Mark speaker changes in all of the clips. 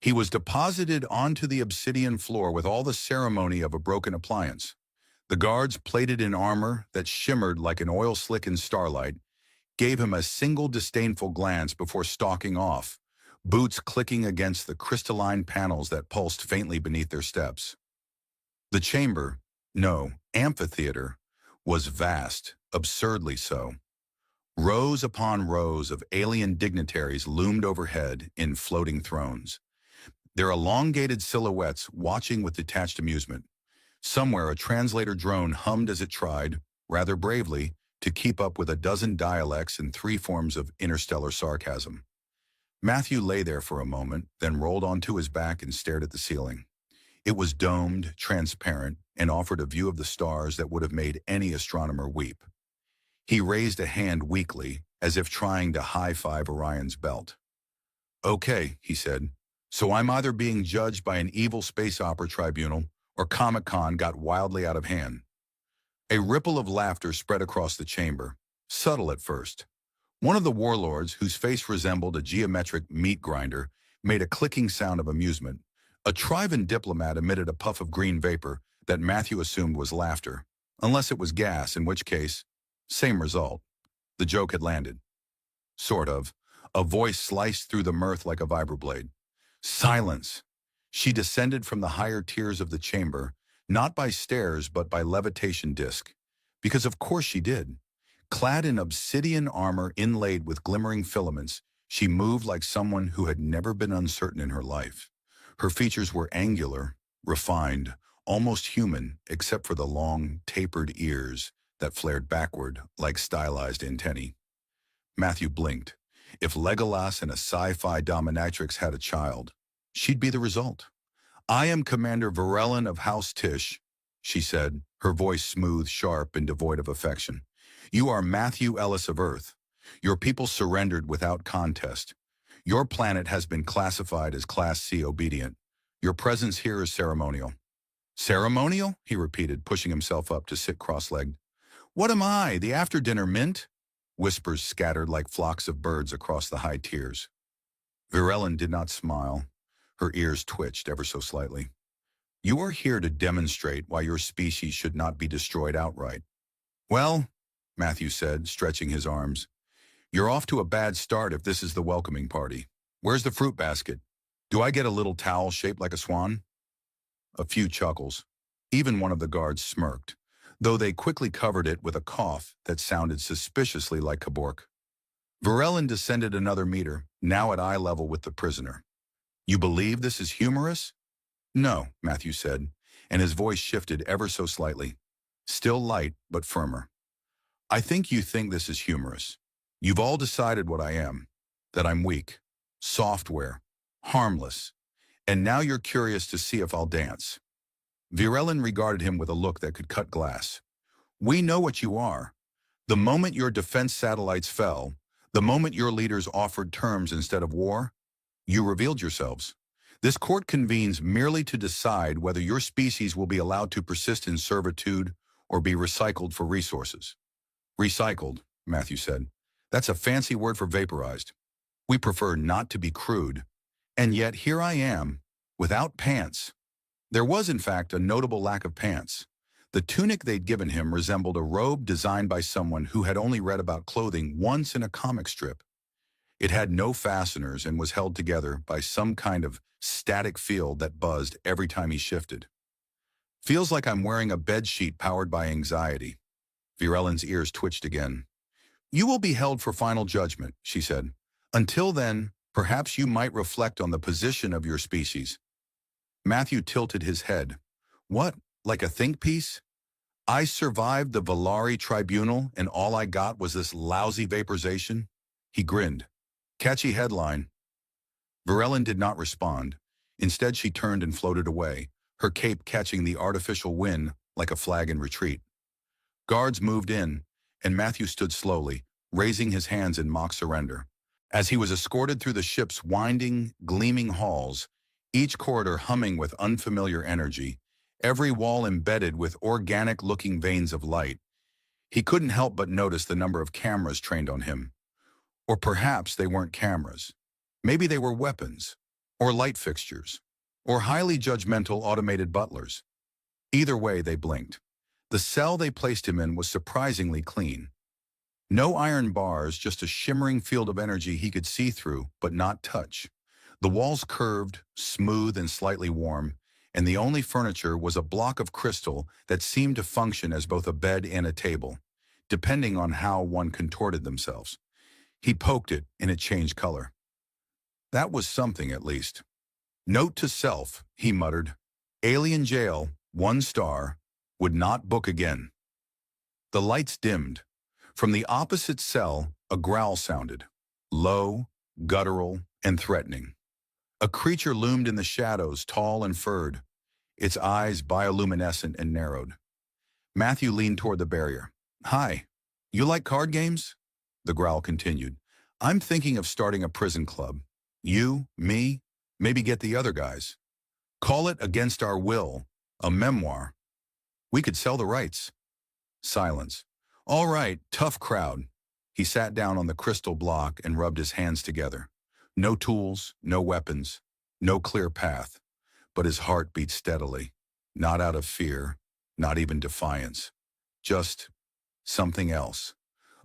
Speaker 1: He was deposited onto the obsidian floor with all the ceremony of a broken appliance. The guards, plated in armor that shimmered like an oil slick in starlight, gave him a single disdainful glance before stalking off, boots clicking against the crystalline panels that pulsed faintly beneath their steps. The chamber, no, amphitheater, was vast, absurdly so. Rows upon rows of alien dignitaries loomed overhead in floating thrones, their elongated silhouettes watching with detached amusement. Somewhere a translator drone hummed as it tried, rather bravely, to keep up with a dozen dialects and 3 forms of interstellar sarcasm. Matthew lay there for a moment, then rolled onto his back and stared at the ceiling. It was domed, transparent, and offered a view of the stars that would have made any astronomer weep. He raised a hand weakly, as if trying to high-five Orion's belt. "Okay," he said, "so I'm either being judged by an evil space opera tribunal, or Comic-Con got wildly out of hand." A ripple of laughter spread across the chamber, subtle at first. One of the warlords, whose face resembled a geometric meat grinder, made a clicking sound of amusement. A Trivan diplomat emitted a puff of green vapor that Matthew assumed was laughter, unless it was gas, in which case, same result. The joke had landed. Sort of. A voice sliced through the mirth like a vibroblade. "Silence!" She descended from the higher tiers of the chamber, not by stairs but by levitation disc. Because of course she did. Clad in obsidian armor inlaid with glimmering filaments, she moved like someone who had never been uncertain in her life. Her features were angular, refined, almost human, except for the long, tapered ears that flared backward like stylized antennae. Matthew blinked. If Legolas and a sci-fi dominatrix had a child, she'd be the result. "I am Commander Varellin of House Tish," she said, her voice smooth, sharp, and devoid of affection. "You are Matthew Ellis of Earth. Your people surrendered without contest. Your planet has been classified as Class C obedient. Your presence here is ceremonial." "Ceremonial?" he repeated, pushing himself up to sit cross-legged. "What am I, the after-dinner mint?" Whispers scattered like flocks of birds across the high tiers. Varellin did not smile. Her ears twitched ever so slightly. "You are here to demonstrate why your species should not be destroyed outright." "Well," Matthew said, stretching his arms, "you're off to a bad start if this is the welcoming party. Where's the fruit basket? Do I get a little towel shaped like a swan?" A few chuckles. Even one of the guards smirked, though they quickly covered it with a cough that sounded suspiciously like Kabork. Varellin descended another meter, now at eye level with the prisoner. "You believe this is humorous?" "No," Matthew said, and his voice shifted ever so slightly. Still light, but firmer. "I think you think this is humorous. You've all decided what I am, that I'm weak, software, harmless, and now you're curious to see if I'll dance." Varellin regarded him with a look that could cut glass. "We know what you are. The moment your defense satellites fell, the moment your leaders offered terms instead of war, you revealed yourselves. This court convenes merely to decide whether your species will be allowed to persist in servitude or be recycled for resources." "Recycled," Matthew said. "That's a fancy word for vaporized. We prefer not to be crude. And yet here I am, without pants." There was, in fact, a notable lack of pants. The tunic they'd given him resembled a robe designed by someone who had only read about clothing once in a comic strip. It had no fasteners and was held together by some kind of static field that buzzed every time he shifted. "Feels like I'm wearing a bedsheet powered by anxiety." Varellin's ears twitched again. "You will be held for final judgment," she said. "Until then, perhaps you might reflect on the position of your species." Matthew tilted his head. "What, like a think piece? I survived the Valari tribunal and all I got was this lousy vaporization?" He grinned. "Catchy headline." Varellin did not respond. Instead, she turned and floated away, her cape catching the artificial wind like a flag in retreat. Guards moved in, and Matthew stood slowly, raising his hands in mock surrender. As he was escorted through the ship's winding, gleaming halls, each corridor humming with unfamiliar energy, every wall embedded with organic-looking veins of light, he couldn't help but notice the number of cameras trained on him. Or perhaps they weren't cameras. Maybe they were weapons. or light fixtures, or highly judgmental automated butlers. Either way, they blinked. The cell they placed him in was surprisingly clean. No iron bars, just a shimmering field of energy he could see through but not touch. The walls curved, smooth and slightly warm, and the only furniture was a block of crystal that seemed to function as both a bed and a table, depending on how one contorted themselves. He poked it, and it changed color. That was something, at least. Note to self, he muttered. Alien jail, 1 star, would not book again. The lights dimmed. From the opposite cell, a growl sounded, low, guttural, and threatening. A creature loomed in the shadows, tall and furred, its eyes bioluminescent and narrowed. Matthew leaned toward the barrier. Hi, you like card games? The growl continued. I'm thinking of starting a prison club. You, me, maybe get the other guys. Call it Against Our Will, a memoir. We could sell the rights. Silence. All right, tough crowd. He sat down on the crystal block and rubbed his hands together. No tools, no weapons, no clear path. But his heart beat steadily, not out of fear, not even defiance. Just something else.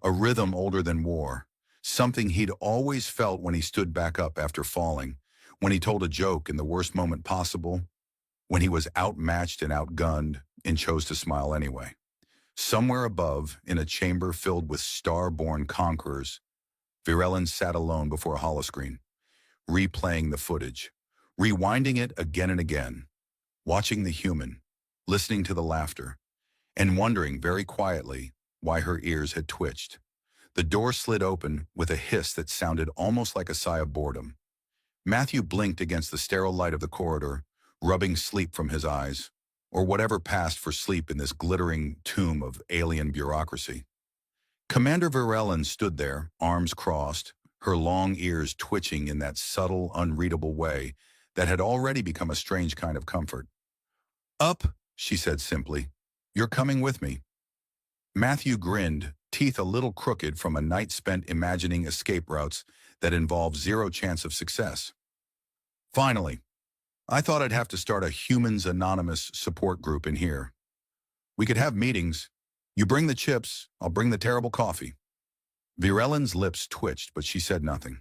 Speaker 1: A rhythm older than war. Something he'd always felt when he stood back up after falling, when he told a joke in the worst moment possible, when he was outmatched and outgunned and chose to smile anyway. Somewhere above, in a chamber filled with star-born conquerors, Virelin sat alone before a holoscreen, replaying the footage, rewinding it again and again, watching the human, listening to the laughter, and wondering very quietly why her ears had twitched. The door slid open with a hiss that sounded almost like a sigh of boredom. Matthew blinked against the sterile light of the corridor, rubbing sleep from his eyes, or whatever passed for sleep in this glittering tomb of alien bureaucracy. Commander Virelin stood there, arms crossed, her long ears twitching in that subtle, unreadable way that had already become a strange kind of comfort. Up, she said simply. You're coming with me. Matthew grinned, teeth a little crooked from a night spent imagining escape routes that involved zero chance of success. Finally, I thought I'd have to start a Humans Anonymous support group in here. We could have meetings. You bring the chips, I'll bring the terrible coffee. Virelin's lips twitched, but she said nothing.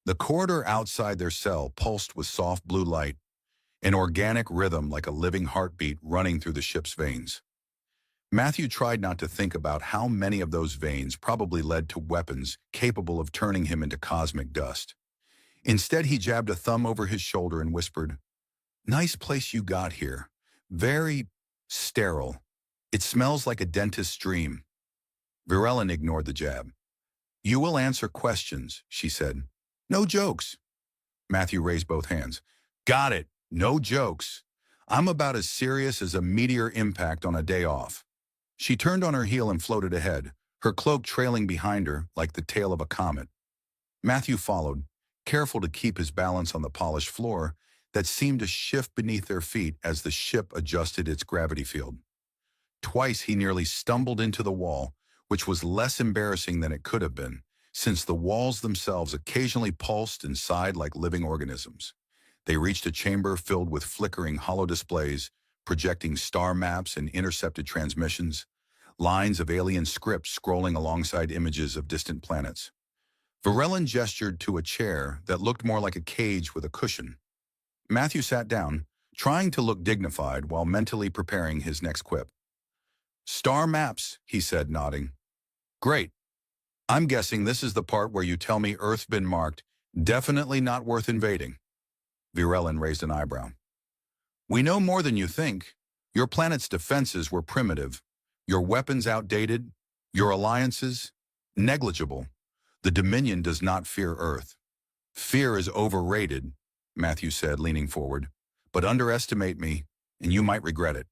Speaker 1: The corridor outside their cell pulsed with soft blue light, an organic rhythm like a living heartbeat running through the ship's veins. Matthew tried not to think about how many of those veins probably led to weapons capable of turning him into cosmic dust. Instead, he jabbed a thumb over his shoulder and whispered, Nice place you got here. Very sterile. It smells like a dentist's dream. Virelin ignored the jab. You will answer questions, she said. No jokes. Matthew raised both hands. Got it. No jokes. I'm about as serious as a meteor impact on a day off. She turned on her heel and floated ahead, her cloak trailing behind her like the tail of a comet. Matthew followed, careful to keep his balance on the polished floor that seemed to shift beneath their feet as the ship adjusted its gravity field. Twice he nearly stumbled into the wall, which was less embarrassing than it could have been, since the walls themselves occasionally pulsed and sighed like living organisms. They reached a chamber filled with flickering holodisplays, projecting star maps and intercepted transmissions, lines of alien script scrolling alongside images of distant planets. Virelin gestured to a chair that looked more like a cage with a cushion. Matthew sat down, trying to look dignified while mentally preparing his next quip. Star maps, he said, nodding. Great. I'm guessing this is the part where you tell me Earth's been marked, definitely not worth invading. Virelin raised an eyebrow. We know more than you think. Your planet's defenses were primitive, your weapons outdated, your alliances negligible. The Dominion does not fear Earth. Fear is overrated, Matthew said, leaning forward, but underestimate me, and you might regret it.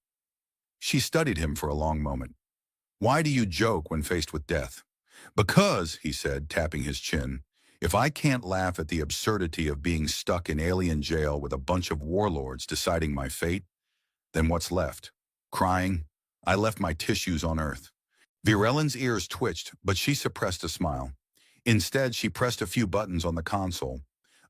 Speaker 1: She studied him for a long moment. Why do you joke when faced with death? Because, he said, tapping his chin, if I can't laugh at the absurdity of being stuck in alien jail with a bunch of warlords deciding my fate, then what's left? Crying, I left my tissues on Earth. Virelin's ears twitched, but she suppressed a smile. Instead, she pressed a few buttons on the console,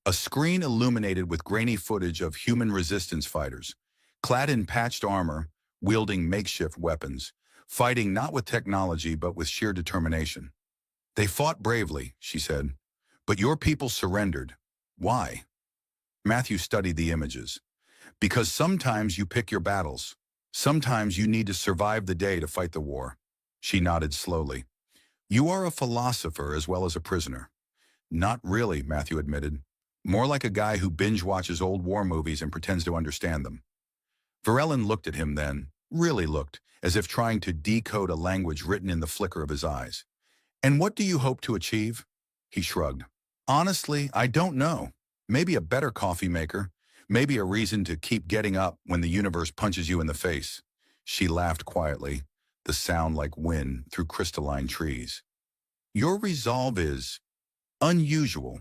Speaker 1: A screen illuminated with grainy footage of human resistance fighters, clad in patched armor, wielding makeshift weapons, fighting not with technology but with sheer determination. They fought bravely, she said, but your people surrendered. Why? Matthew studied the images. Because sometimes you pick your battles. Sometimes you need to survive the day to fight the war. She nodded slowly. You are a philosopher as well as a prisoner. Not really, Matthew admitted. More like a guy who binge-watches old war movies and pretends to understand them. Varellin looked at him then, really looked, as if trying to decode a language written in the flicker of his eyes. And what do you hope to achieve? He shrugged. Honestly, I don't know. Maybe a better coffee maker. Maybe a reason to keep getting up when the universe punches you in the face. She laughed quietly, the sound like wind through crystalline trees. Your resolve is unusual.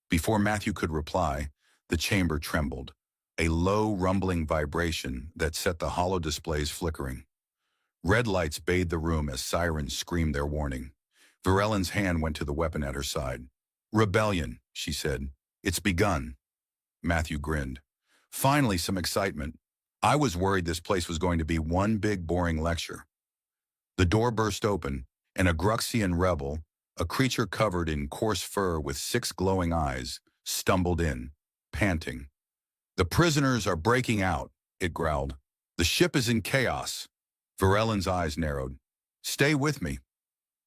Speaker 1: Before Matthew could reply, the chamber trembled, a low rumbling vibration that set the hollow displays flickering. Red lights bathed the room as sirens screamed their warning. Varellin's hand went to the weapon at her side. Rebellion, she said. It's begun. Matthew grinned. Finally, some excitement. I was worried this place was going to be one big boring lecture. The door burst open, and a Gruxian rebel, a creature covered in coarse fur with 6 glowing eyes, stumbled in, panting. The prisoners are breaking out, it growled. The ship is in chaos. Varellin's eyes narrowed. Stay with me.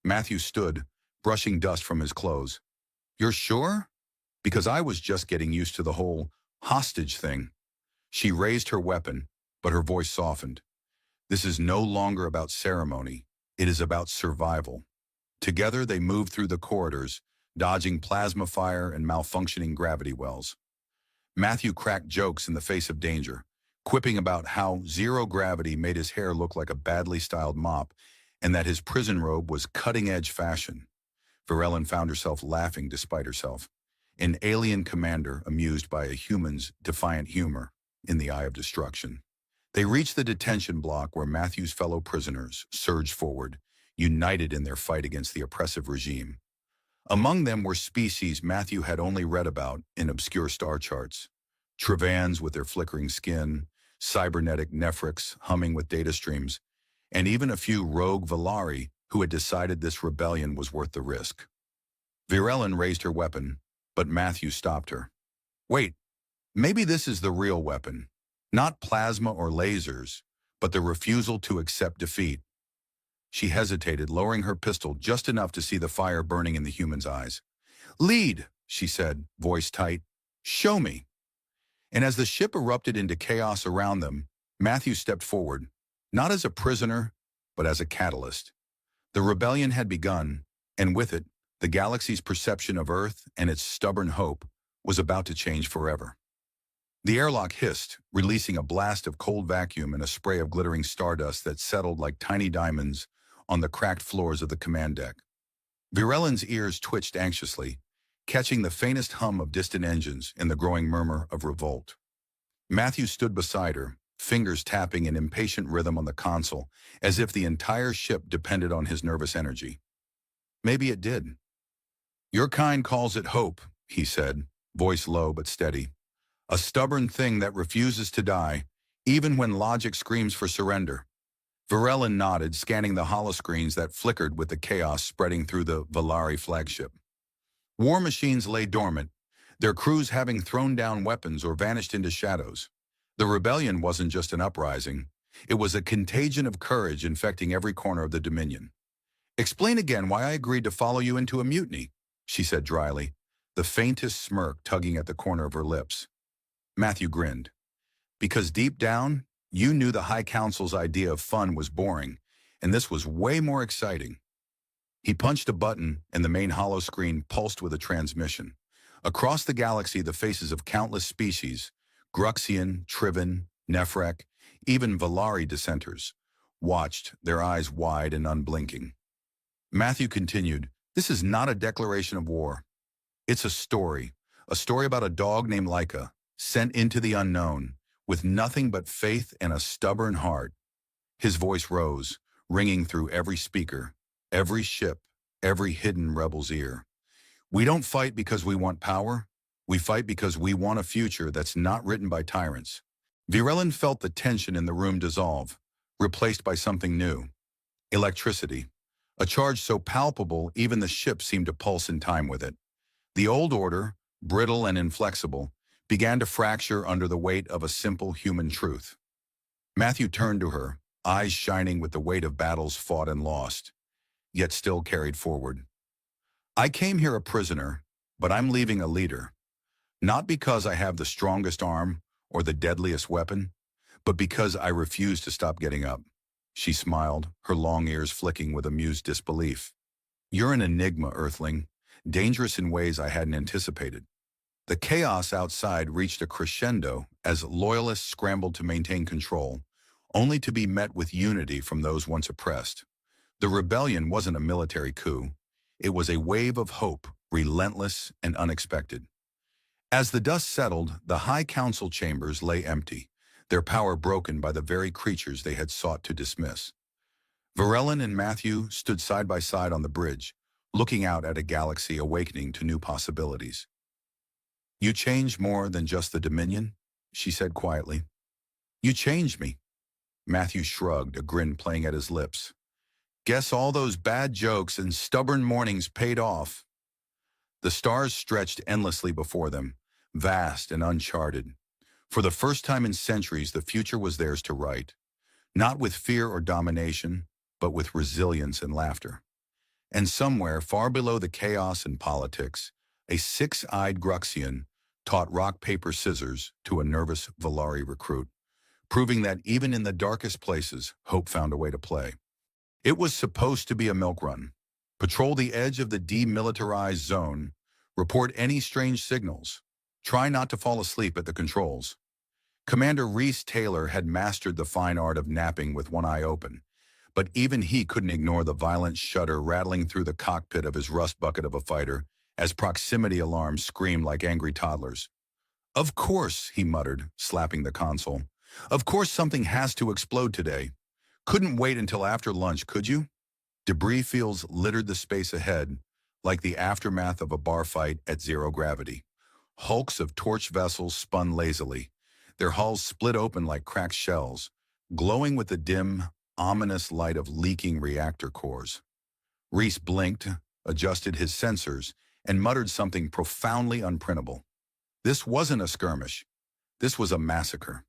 Speaker 1: Matthew stood, brushing dust from his clothes. You're sure? Because I was just getting used to the whole hostage thing. She raised her weapon, but her voice softened. This is no longer about ceremony. It is about survival. Together they moved through the corridors, dodging plasma fire and malfunctioning gravity wells. Matthew cracked jokes in the face of danger, quipping about how zero gravity made his hair look like a badly styled mop and that his prison robe was cutting-edge fashion. Varellin found herself laughing despite herself, an alien commander amused by a human's defiant humor in the eye of destruction. They reached the detention block where Matthew's fellow prisoners surged forward, united in their fight against the oppressive regime. Among them were species Matthew had only read about in obscure star charts. Trevans with their flickering skin, cybernetic Nephrics humming with data streams, and even a few rogue Valari who had decided this rebellion was worth the risk. Varellin raised her weapon, but Matthew stopped her. Wait, maybe this is the real weapon. Not plasma or lasers, but the refusal to accept defeat. She hesitated, lowering her pistol just enough to see the fire burning in the human's eyes. Lead, she said, voice tight. Show me. And as the ship erupted into chaos around them, Matthew stepped forward, not as a prisoner, but as a catalyst. The rebellion had begun, and with it, the galaxy's perception of Earth and its stubborn hope was about to change forever. The airlock hissed, releasing a blast of cold vacuum and a spray of glittering stardust that settled like tiny diamonds on the cracked floors of the command deck. Varellin's ears twitched anxiously, catching the faintest hum of distant engines and the growing murmur of revolt. Matthew stood beside her, fingers tapping in impatient rhythm on the console, as if the entire ship depended on his nervous energy. Maybe it did. Your kind calls it hope, he said, voice low but steady. A stubborn thing that refuses to die, even when logic screams for surrender. Varellin nodded, scanning the holoscreens that flickered with the chaos spreading through the Valari flagship. War machines lay dormant, their crews having thrown down weapons or vanished into shadows. The rebellion wasn't just an uprising. It was a contagion of courage infecting every corner of the Dominion. Explain again why I agreed to follow you into a mutiny, she said dryly, the faintest smirk tugging at the corner of her lips. Matthew grinned. Because deep down, you knew the High Council's idea of fun was boring, and this was way more exciting. He punched a button, and the main holoscreen pulsed with a transmission. Across the galaxy, the faces of countless species, Gruxian, Trivan, Nephrek, even Valari dissenters, watched, their eyes wide and unblinking. Matthew continued, this is not a declaration of war. It's a story about a dog named Laika, sent into the unknown, with nothing but faith and a stubborn heart. His voice rose, ringing through every speaker, every ship, every hidden rebel's ear. We don't fight because we want power. We fight because we want a future that's not written by tyrants. Virelin felt the tension in the room dissolve, replaced by something new. Electricity. A charge so palpable even the ship seemed to pulse in time with it. The old order, brittle and inflexible, began to fracture under the weight of a simple human truth. Matthew turned to her, eyes shining with the weight of battles fought and lost, yet still carried forward. I came here a prisoner, but I'm leaving a leader. Not because I have the strongest arm or the deadliest weapon, but because I refuse to stop getting up. She smiled, her long ears flicking with amused disbelief. You're an enigma, Earthling, dangerous in ways I hadn't anticipated. The chaos outside reached a crescendo as loyalists scrambled to maintain control, only to be met with unity from those once oppressed. The rebellion wasn't a military coup. It was a wave of hope, relentless and unexpected. As the dust settled, the High Council chambers lay empty, their power broken by the very creatures they had sought to dismiss. Virelin and Matthew stood side by side on the bridge, looking out at a galaxy awakening to new possibilities. You changed more than just the Dominion, she said quietly. You changed me. Matthew shrugged, a grin playing at his lips. Guess all those bad jokes and stubborn mornings paid off. The stars stretched endlessly before them, vast and uncharted. For the first time in centuries, the future was theirs to write, not with fear or domination, but with resilience and laughter. And somewhere, far below the chaos and politics, a six-eyed Gruxian taught rock, paper, scissors to a nervous Valari recruit, proving that even in the darkest places, hope found a way to play. It was supposed to be a milk run. Patrol the edge of the demilitarized zone, report any strange signals, try not to fall asleep at the controls. Commander Reese Taylor had mastered the fine art of napping with one eye open, but even he couldn't ignore the violent shudder rattling through the cockpit of his rust bucket of a fighter as proximity alarms screamed like angry toddlers. Of course, he muttered, slapping the console. Of course something has to explode today. Couldn't wait until after lunch, could you? Debris fields littered the space ahead, like the aftermath of a bar fight at zero gravity. Hulks of torch vessels spun lazily, their hulls split open like cracked shells, glowing with the dim, ominous light of leaking reactor cores. Reese blinked, adjusted his sensors, and muttered something profoundly unprintable. This wasn't a skirmish. This was a massacre.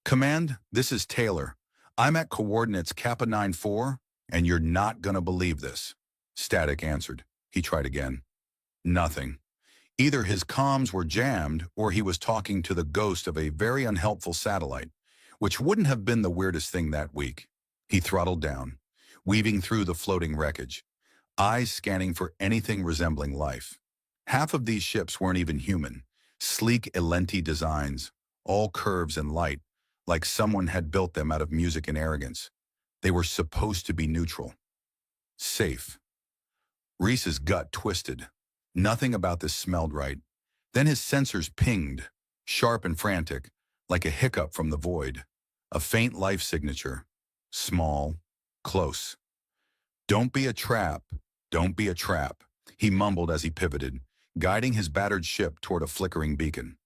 Speaker 1: Command, this is Taylor. I'm at coordinates Kappa 94, and you're not gonna believe this. Static answered. He tried again. Nothing. Either his comms were jammed, or he was talking to the ghost of a very unhelpful satellite, which wouldn't have been the weirdest thing that week. He throttled down, weaving through the floating wreckage, eyes scanning for anything resembling life. Half of these ships weren't even human, sleek Elenti designs, all curves and light, like someone had built them out of music and arrogance. They were supposed to be neutral. Safe. Reese's gut twisted. Nothing about this smelled right. Then his sensors pinged, sharp and frantic, like a hiccup from the void. A faint life signature. Small, close. Don't be a trap. Don't be a trap, he mumbled as he pivoted, guiding his battered ship toward a flickering beacon.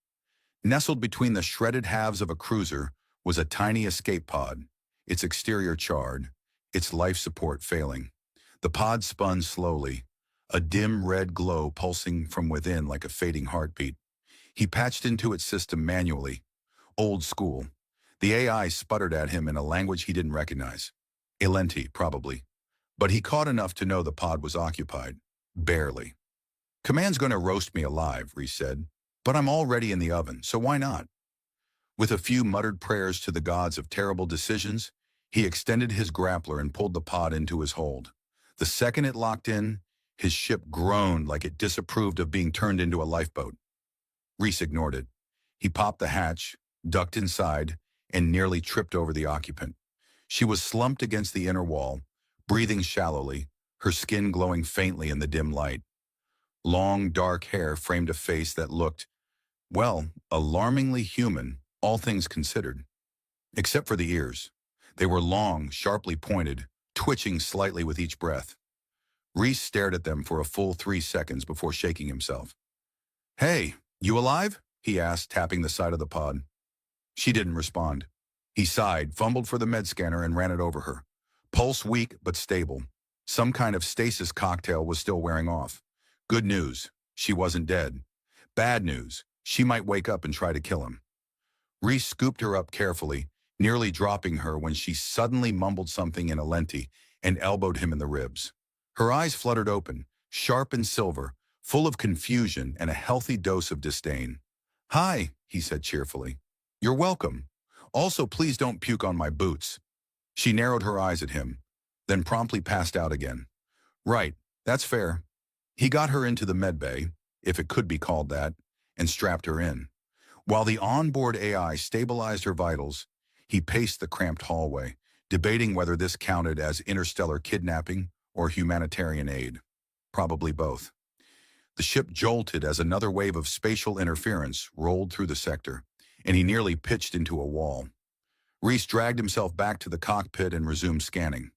Speaker 1: Nestled between the shredded halves of a cruiser was a tiny escape pod, its exterior charred, its life support failing. The pod spun slowly, a dim red glow pulsing from within like a fading heartbeat. He patched into its system manually, old school. The AI sputtered at him in a language he didn't recognize. Elenti, probably. But he caught enough to know the pod was occupied. Barely. Command's gonna roast me alive, Reese said. But I'm already in the oven, so why not? With a few muttered prayers to the gods of terrible decisions, he extended his grappler and pulled the pod into his hold. The second it locked in, his ship groaned like it disapproved of being turned into a lifeboat. Reese ignored it. He popped the hatch, ducked inside, and nearly tripped over the occupant. She was slumped against the inner wall, breathing shallowly, her skin glowing faintly in the dim light. Long, dark hair framed a face that looked, well, alarmingly human, all things considered. Except for the ears. They were long, sharply pointed, twitching slightly with each breath. Reese stared at them for a full 3 seconds before shaking himself. Hey, You alive? He asked, tapping the side of the pod. She didn't respond. He sighed, fumbled for the med scanner, and ran it over her. Pulse weak but stable. Some kind of stasis cocktail was still wearing off. Good news. She wasn't dead. Bad news. She might wake up and try to kill him. Reese scooped her up carefully, nearly dropping her when she suddenly mumbled something in Alenti and elbowed him in the ribs. Her eyes fluttered open, sharp and silver, full of confusion and a healthy dose of disdain. "Hi," he said cheerfully. "You're welcome. Also, please don't puke on my boots." She narrowed her eyes at him, then promptly passed out again. Right, that's fair. He got her into the med bay, if it could be called that, and strapped her in. While the onboard AI stabilized her vitals, he paced the cramped hallway, debating whether this counted as interstellar kidnapping or humanitarian aid. Probably both. The ship jolted as another wave of spatial interference rolled through the sector, and he nearly pitched into a wall. Reese dragged himself back to the cockpit and resumed scanning.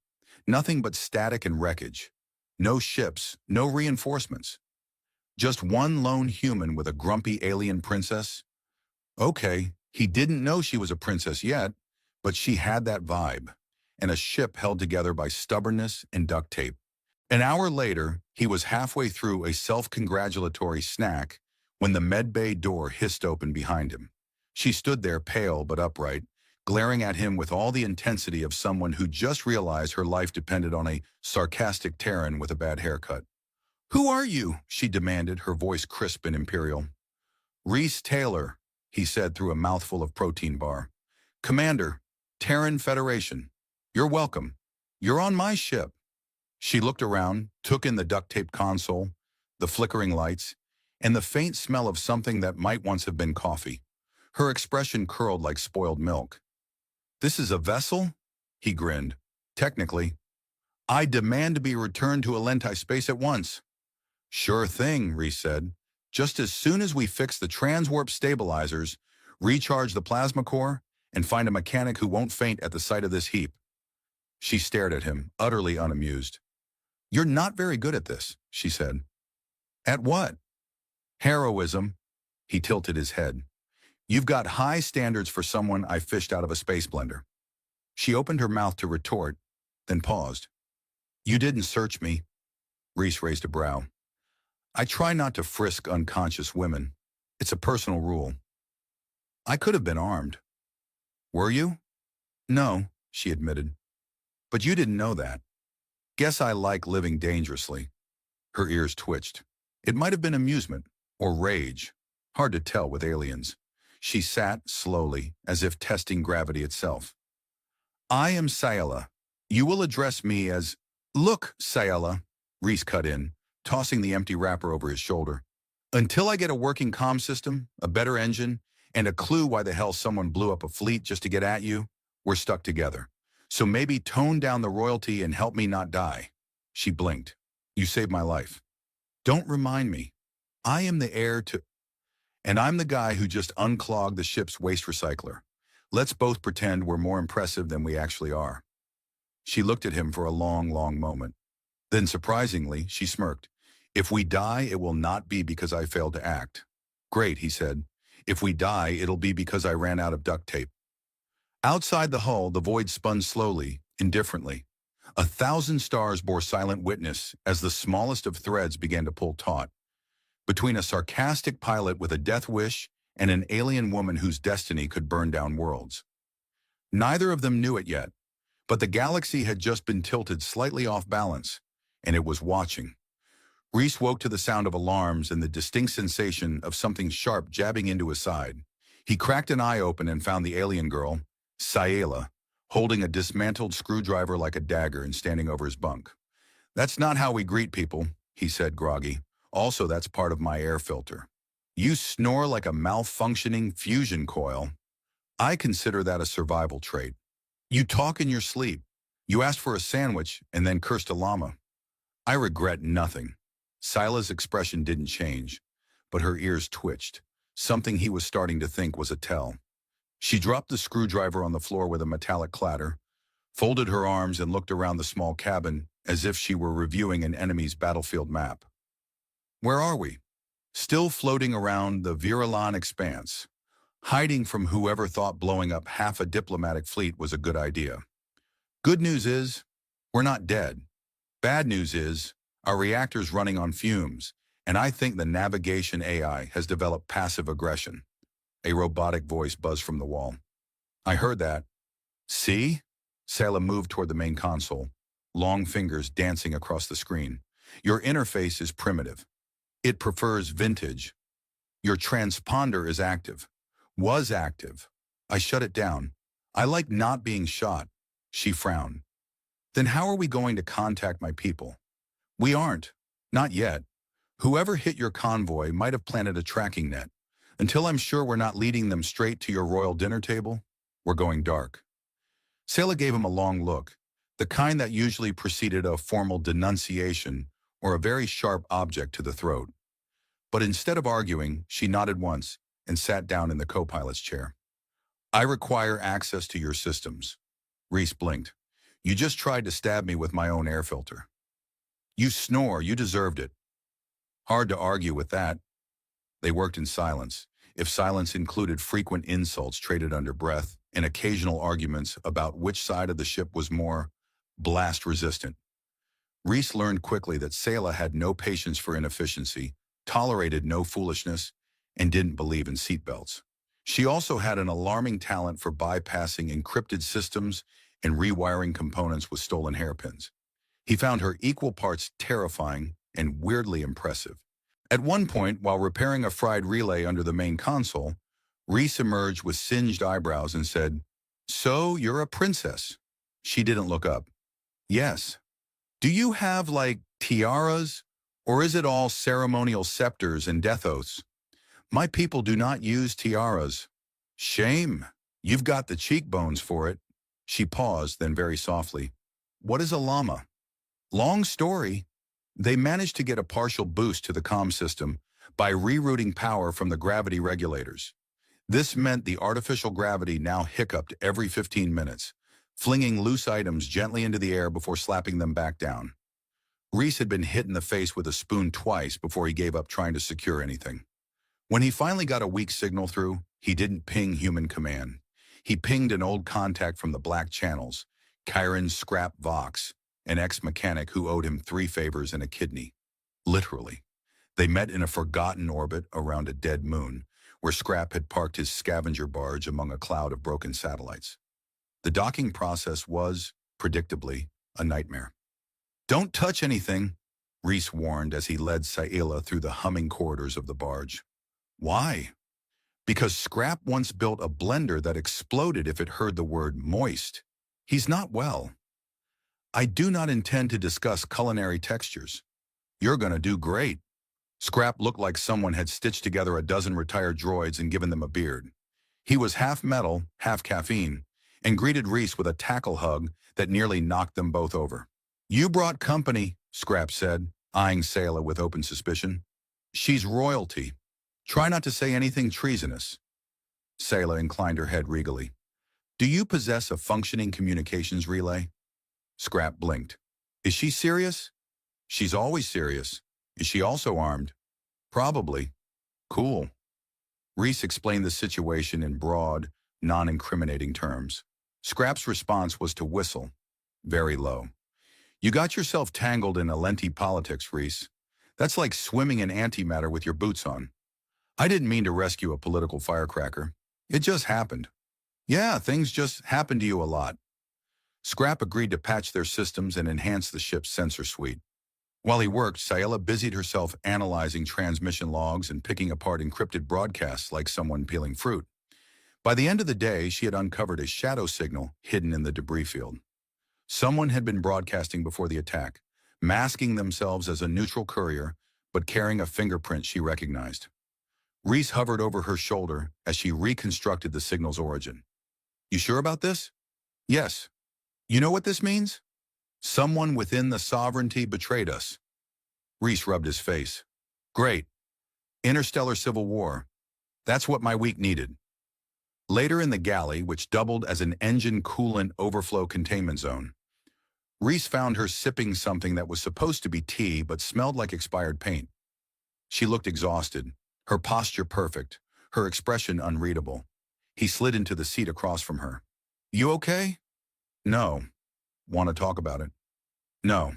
Speaker 1: Nothing but static and wreckage. No ships, no reinforcements. Just one lone human with a grumpy alien princess. Okay, he didn't know she was a princess yet, but she had that vibe, and a ship held together by stubbornness and duct tape. An hour later, he was halfway through a self-congratulatory snack when the medbay door hissed open behind him. She stood there pale but upright, glaring at him with all the intensity of someone who just realized her life depended on a sarcastic Terran with a bad haircut. "Who are you?" she demanded, her voice crisp and imperial. "Reese Taylor," he said through a mouthful of protein bar. "Commander, Terran Federation. You're welcome. You're on my ship." She looked around, took in the duct-tape console, the flickering lights, and the faint smell of something that might once have been coffee. Her expression curled like spoiled milk. "This is a vessel?" He grinned. "Technically. I demand to be returned to Alenti space at once." "Sure thing," Reese said. "Just as soon as we fix the transwarp stabilizers, recharge the plasma core, and find a mechanic who won't faint at the sight of this heap." She stared at him, utterly unamused. "You're not very good at this," she said. "At what?" "Heroism." He tilted his head. "You've got high standards for someone I fished out of a space blender." She opened her mouth to retort, then paused. "You didn't search me." Reese raised a brow. "I try not to frisk unconscious women. It's a personal rule." "I could have been armed." "Were you?" "No," she admitted. "But you didn't know that. Guess I like living dangerously." Her ears twitched. It might have been amusement, or rage. Hard to tell with aliens. She sat slowly, as if testing gravity itself. "I am Sayala. You will address me as—" "Look, Sayala," Reese cut in, tossing the empty wrapper over his shoulder. "Until I get a working comm system, a better engine, and a clue why the hell someone blew up a fleet just to get at you, we're stuck together. So maybe tone down the royalty and help me not die." She blinked. "You saved my life." "Don't remind me. I am the heir to—" "And I'm the guy who just unclogged the ship's waste recycler. Let's both pretend we're more impressive than we actually are." She looked at him for a long, long moment. Then, surprisingly, she smirked. "If we die, it will not be because I failed to act." "Great," he said. "If we die, it'll be because I ran out of duct tape." Outside the hull, the void spun slowly, indifferently. 1,000 stars bore silent witness as the smallest of threads began to pull taut. Between a sarcastic pilot with a death wish and an alien woman whose destiny could burn down worlds. Neither of them knew it yet, but the galaxy had just been tilted slightly off balance, and it was watching. Reese woke to the sound of alarms and the distinct sensation of something sharp jabbing into his side. He cracked an eye open and found the alien girl, Sayala, holding a dismantled screwdriver like a dagger and standing over his bunk. "That's not how we greet people," he said groggy. "Also, that's part of my air filter. You snore like a malfunctioning fusion coil. I consider that a survival trait. You talk in your sleep. You asked for a sandwich and then cursed a llama." "I regret nothing." Sila's expression didn't change, but her ears twitched. Something he was starting to think was a tell. She dropped the screwdriver on the floor with a metallic clatter, folded her arms and looked around the small cabin as if she were reviewing an enemy's battlefield map. "Where are we?" still floating around the Viralan expanse, hiding from whoever thought blowing up half a diplomatic fleet was a good idea. Good news is, we're not dead. Bad news is, our reactor's running on fumes, and I think the navigation AI has developed passive aggression. A robotic voice buzzed from the wall. I heard that. See? Sela moved toward the main console, long fingers dancing across the screen. Your interface is primitive. It prefers vintage. Your transponder is active. Was active. I shut it down. I like not being shot. She frowned. Then how are we going to contact my people? We aren't. Not yet. Whoever hit your convoy might have planted a tracking net. Until I'm sure we're not leading them straight to your royal dinner table, we're going dark. Sela gave him a long look, the kind that usually preceded a formal denunciation or a very sharp object to the throat. But instead of arguing, she nodded once and sat down in the co-pilot's chair. I require access to your systems. Reese blinked. You just tried to stab me with my own air filter. You snore, you deserved it. Hard to argue with that. They worked in silence, if silence included frequent insults traded under breath and occasional arguments about which side of the ship was more blast-resistant. Reese learned quickly that Sela had no patience for inefficiency, tolerated no foolishness, and didn't believe in seatbelts. She also had an alarming talent for bypassing encrypted systems and rewiring components with stolen hairpins. He found her equal parts terrifying and weirdly impressive. At one point, while repairing a fried relay under the main console, Reese emerged with singed eyebrows and said, "So, you're a princess?" She didn't look up. "Yes. Do you have, like, tiaras? Or is it all ceremonial scepters and death oaths? My people do not use tiaras." "Shame. You've got the cheekbones for it." She paused, then very softly, "What is a llama?" Long story. They managed to get a partial boost to the comm system by rerouting power from the gravity regulators. This meant the artificial gravity now hiccuped every 15 minutes, flinging loose items gently into the air before slapping them back down. Reese had been hit in the face with a spoon twice before he gave up trying to secure anything. When he finally got a weak signal through, he didn't ping human command. He pinged an old contact from the Black Channels, Kyron Scrap Vox, an ex-mechanic who owed him 3 favors and a kidney. Literally. They met in a forgotten orbit around a dead moon, where Scrap had parked his scavenger barge among a cloud of broken satellites. The docking process was, predictably, a nightmare. "Don't touch anything," Reese warned as he led Saela through the humming corridors of the barge. "Why?" "Because Scrap once built a blender that exploded if it heard the word moist. He's not well." "I do not intend to discuss culinary textures." "You're gonna do great." Scrap looked like someone had stitched together a dozen retired droids and given them a beard. He was half metal, half caffeine, and greeted Reese with a tackle hug that nearly knocked them both over. "You brought company," Scrap said, eyeing Sela with open suspicion. "She's royalty. Try not to say anything treasonous." Sela inclined her head regally. "Do you possess a functioning communications relay?" Scrap blinked. "Is she serious?" "She's always serious. Is she also armed?" "Probably." "Cool." Reese explained the situation in broad, non-incriminating terms. Scrap's response was to whistle, very low. "You got yourself tangled in Alenti politics, Reese. That's like swimming in antimatter with your boots on. I didn't mean to rescue a political firecracker. It just happened." "Yeah, things just happen to you a lot." Scrap agreed to patch their systems and enhance the ship's sensor suite. While he worked, Saela busied herself analyzing transmission logs and picking apart encrypted broadcasts like someone peeling fruit. By the end of the day, she had uncovered a shadow signal hidden in the debris field. Someone had been broadcasting before the attack, masking themselves as a neutral courier, but carrying a fingerprint she recognized. Reese hovered over her shoulder as she reconstructed the signal's origin. "You sure about this?" "Yes." "You know what this means?" "Someone within the sovereignty betrayed us." Reese rubbed his face. "Great. Interstellar civil war. That's what my week needed." Later in the galley, which doubled as an engine coolant overflow containment zone, Reese found her sipping something that was supposed to be tea but smelled like expired paint. She looked exhausted, her posture perfect, her expression unreadable. He slid into the seat across from her. You okay? No. Want to talk about it? No.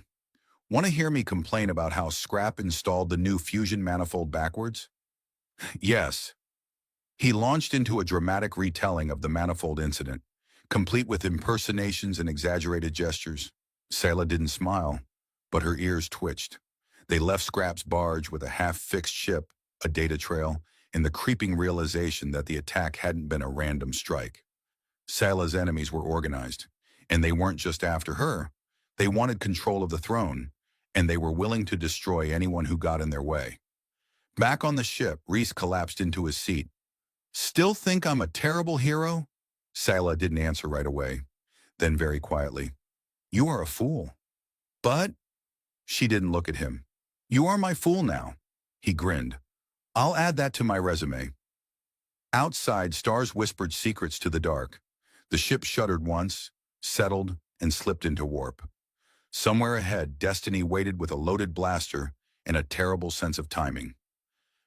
Speaker 1: Want to hear me complain about how Scrap installed the new fusion manifold backwards? Yes. He launched into a dramatic retelling of the manifold incident, complete with impersonations and exaggerated gestures. Sayla didn't smile, but her ears twitched. They left Scrap's barge with a half-fixed ship, a data trail, and the creeping realization that the attack hadn't been a random strike. Sayla's enemies were organized, and they weren't just after her. They wanted control of the throne, and they were willing to destroy anyone who got in their way. Back on the ship, Reese collapsed into his seat. Still think I'm a terrible hero? Sayla didn't answer right away. Then very quietly, you are a fool. But she didn't look at him. You are my fool now. He grinned. I'll add that to my resume. Outside, stars whispered secrets to the dark. The ship shuddered once, settled, and slipped into warp. Somewhere ahead, destiny waited with a loaded blaster and a terrible sense of timing.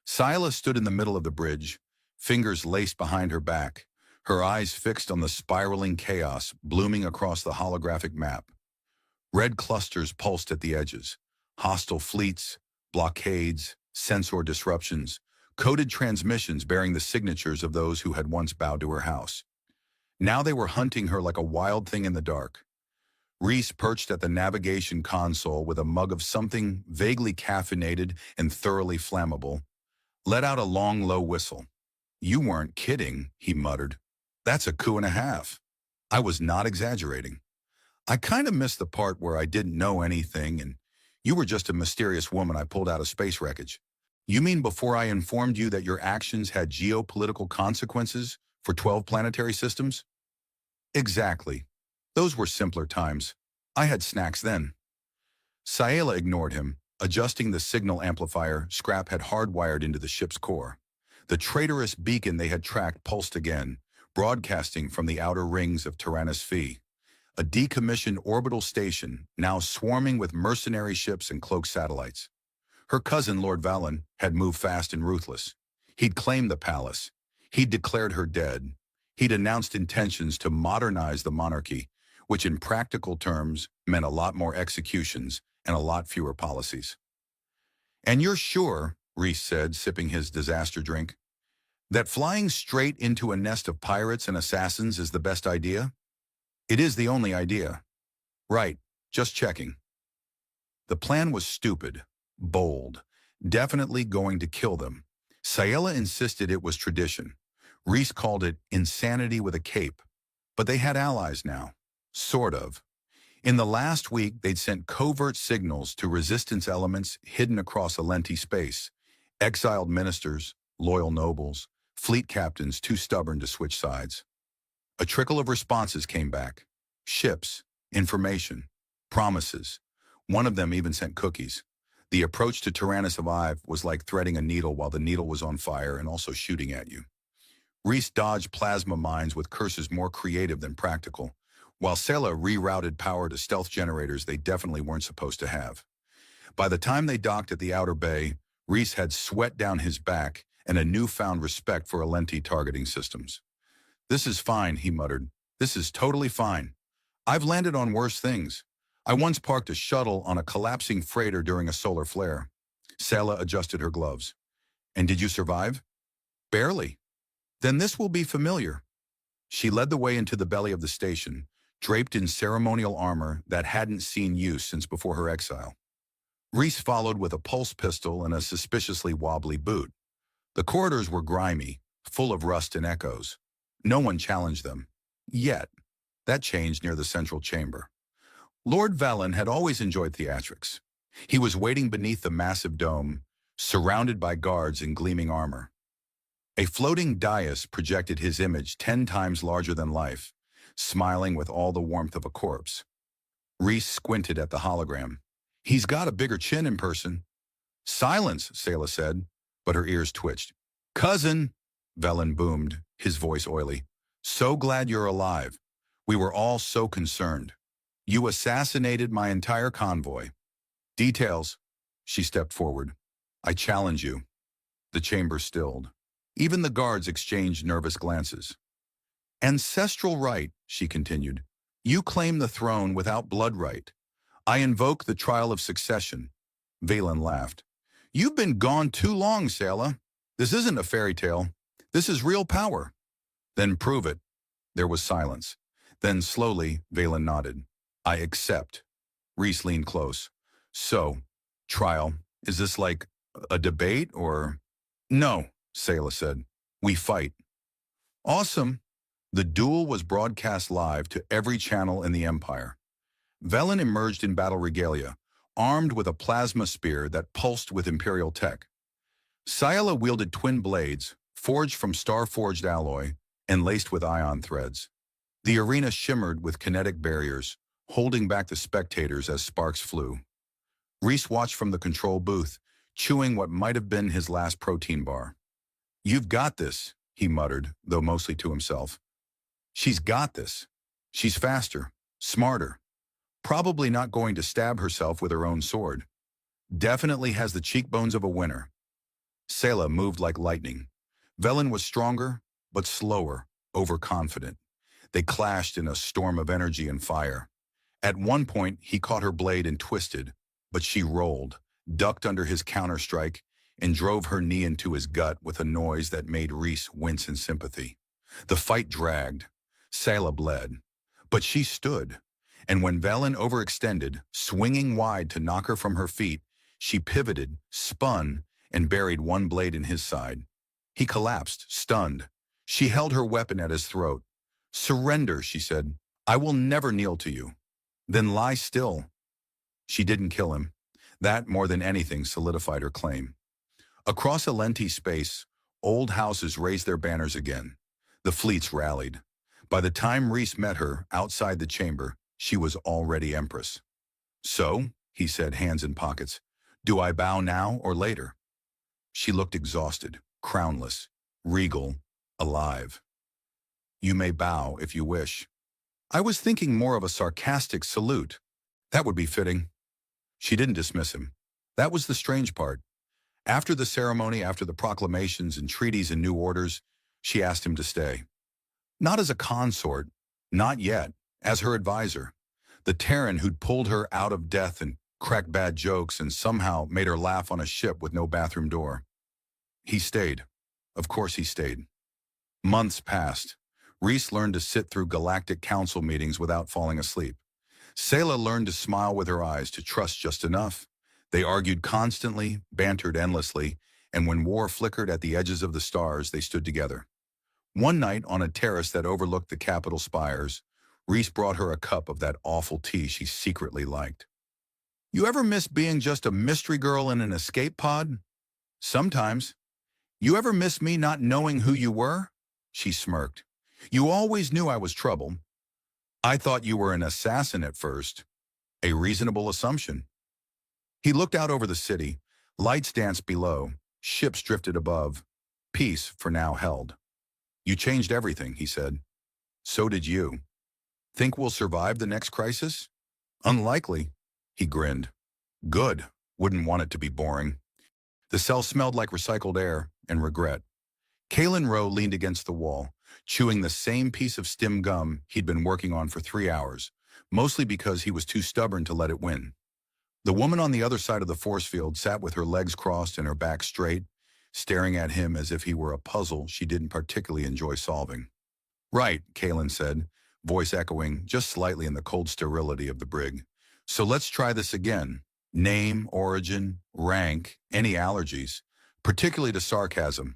Speaker 1: Sayla stood in the middle of the bridge, fingers laced behind her back, her eyes fixed on the spiraling chaos blooming across the holographic map. Red clusters pulsed at the edges. Hostile fleets, blockades, sensor disruptions, coded transmissions bearing the signatures of those who had once bowed to her house. Now they were hunting her like a wild thing in the dark. Reese perched at the navigation console with a mug of something vaguely caffeinated and thoroughly flammable, let out a long, low whistle. You weren't kidding, he muttered. That's a coup and a half. I was not exaggerating. I kind of missed the part where I didn't know anything and you were just a mysterious woman I pulled out of space wreckage. You mean before I informed you that your actions had geopolitical consequences for 12 planetary systems? Exactly. Those were simpler times. I had snacks then. Sayla ignored him, adjusting the signal amplifier Scrap had hardwired into the ship's core. The traitorous beacon they had tracked pulsed again, broadcasting from the outer rings of Tyrannus Phi, a decommissioned orbital station now swarming with mercenary ships and cloaked satellites. Her cousin, Lord Valen, had moved fast and ruthless. He'd claimed the palace. He'd declared her dead. He'd announced intentions to modernize the monarchy, which in practical terms meant a lot more executions and a lot fewer policies. And you're sure, Reese said, sipping his disaster drink, that flying straight into a nest of pirates and assassins is the best idea? It is the only idea. Right, just checking. The plan was stupid, bold, definitely going to kill them. Sayla insisted it was tradition. Reese called it insanity with a cape. But they had allies now. Sort of. In the last week, they'd sent covert signals to resistance elements hidden across Alenti space. Exiled ministers, loyal nobles, fleet captains too stubborn to switch sides. A trickle of responses came back. Ships, information, promises. One of them even sent cookies. The approach to Tyrannus Avive was like threading a needle while the needle was on fire and also shooting at you. Reese dodged plasma mines with curses more creative than practical, while Sayla rerouted power to stealth generators they definitely weren't supposed to have. By the time they docked at the outer bay, Reese had sweat down his back and a newfound respect for Alenti targeting systems. This is fine, he muttered. This is totally fine. I've landed on worse things. I once parked a shuttle on a collapsing freighter during a solar flare. Sayla adjusted her gloves. And did you survive? Barely. Then this will be familiar. She led the way into the belly of the station, draped in ceremonial armor that hadn't seen use since before her exile. Reese followed with a pulse pistol and a suspiciously wobbly boot. The corridors were grimy, full of rust and echoes. No one challenged them. Yet. That changed near the central chamber. Lord Valen had always enjoyed theatrics. He was waiting beneath the massive dome, surrounded by guards in gleaming armor. A floating dais projected his image 10 times larger than life, smiling with all the warmth of a corpse. Reese squinted at the hologram. He's got a bigger chin in person. Silence, Sayla said, but her ears twitched. Cousin, Velen boomed, his voice oily. So glad you're alive. We were all so concerned. You assassinated my entire convoy. Details. She stepped forward. I challenge you. The chamber stilled. Even the guards exchanged nervous glances. Ancestral right, she continued. You claim the throne without blood right. I invoke the trial of succession. Valen laughed. You've been gone too long, Sayla. This isn't a fairy tale. This is real power. Then prove it. There was silence. Then slowly, Valen nodded. I accept. Reese leaned close. So, trial, is this like a debate or? No, Sayla said. We fight. Awesome. The duel was broadcast live to every channel in the Empire. Velen emerged in battle regalia, armed with a plasma spear that pulsed with Imperial tech. Sayla wielded twin blades, forged from star-forged alloy and laced with ion threads. The arena shimmered with kinetic barriers, holding back the spectators as sparks flew. Reese watched from the control booth, chewing what might have been his last protein bar. You've got this, he muttered, though mostly to himself. She's got this. She's faster, smarter. Probably not going to stab herself with her own sword. Definitely has the cheekbones of a winner. Sayla moved like lightning. Velen was stronger, but slower, overconfident. They clashed in a storm of energy and fire. At one point, he caught her blade and twisted, but she rolled, ducked under his counterstrike, and drove her knee into his gut with a noise that made Reese wince in sympathy. The fight dragged. Sayla bled. But she stood. And when Velen overextended, swinging wide to knock her from her feet, she pivoted, spun, and buried one blade in his side. He collapsed, stunned. She held her weapon at his throat. Surrender, she said. I will never kneel to you. Then lie still. She didn't kill him. That, more than anything, solidified her claim. Across Alenti space, old houses raised their banners again. The fleets rallied. By the time Reese met her outside the chamber, she was already Empress. So, he said, hands in pockets, do I bow now or later? She looked exhausted, crownless, regal, alive. You may bow if you wish. I was thinking more of a sarcastic salute. That would be fitting. She didn't dismiss him. That was the strange part. After the ceremony, after the proclamations and treaties and new orders, she asked him to stay. Not as a consort, not yet, as her advisor. The Terran who'd pulled her out of death and cracked bad jokes and somehow made her laugh on a ship with no bathroom door. He stayed. Of course he stayed. Months passed. Reese learned to sit through galactic council meetings without falling asleep. Sayla learned to smile with her eyes, to trust just enough. They argued constantly, bantered endlessly, and when war flickered at the edges of the stars, they stood together. One night, on a terrace that overlooked the capital spires, Reese brought her a cup of that awful tea she secretly liked. You ever miss being just a mystery girl in an escape pod? Sometimes. You ever miss me not knowing who you were? She smirked. You always knew I was trouble. I thought you were an assassin at first. A reasonable assumption. He looked out over the city. Lights danced below. Ships drifted above. Peace, for now, held. You changed everything, he said. So did you. Think we'll survive the next crisis? Unlikely. He grinned. Good. Wouldn't want it to be boring. The cell smelled like recycled air and regret. Kalen Rowe leaned against the wall, chewing the same piece of stim gum he'd been working on for 3 hours, mostly because he was too stubborn to let it win. The woman on the other side of the force field sat with her legs crossed and her back straight, staring at him as if he were a puzzle she didn't particularly enjoy solving. Right, Kalen said, voice echoing just slightly in the cold sterility of the brig. So let's try this again. Name, origin, rank, any allergies, particularly to sarcasm.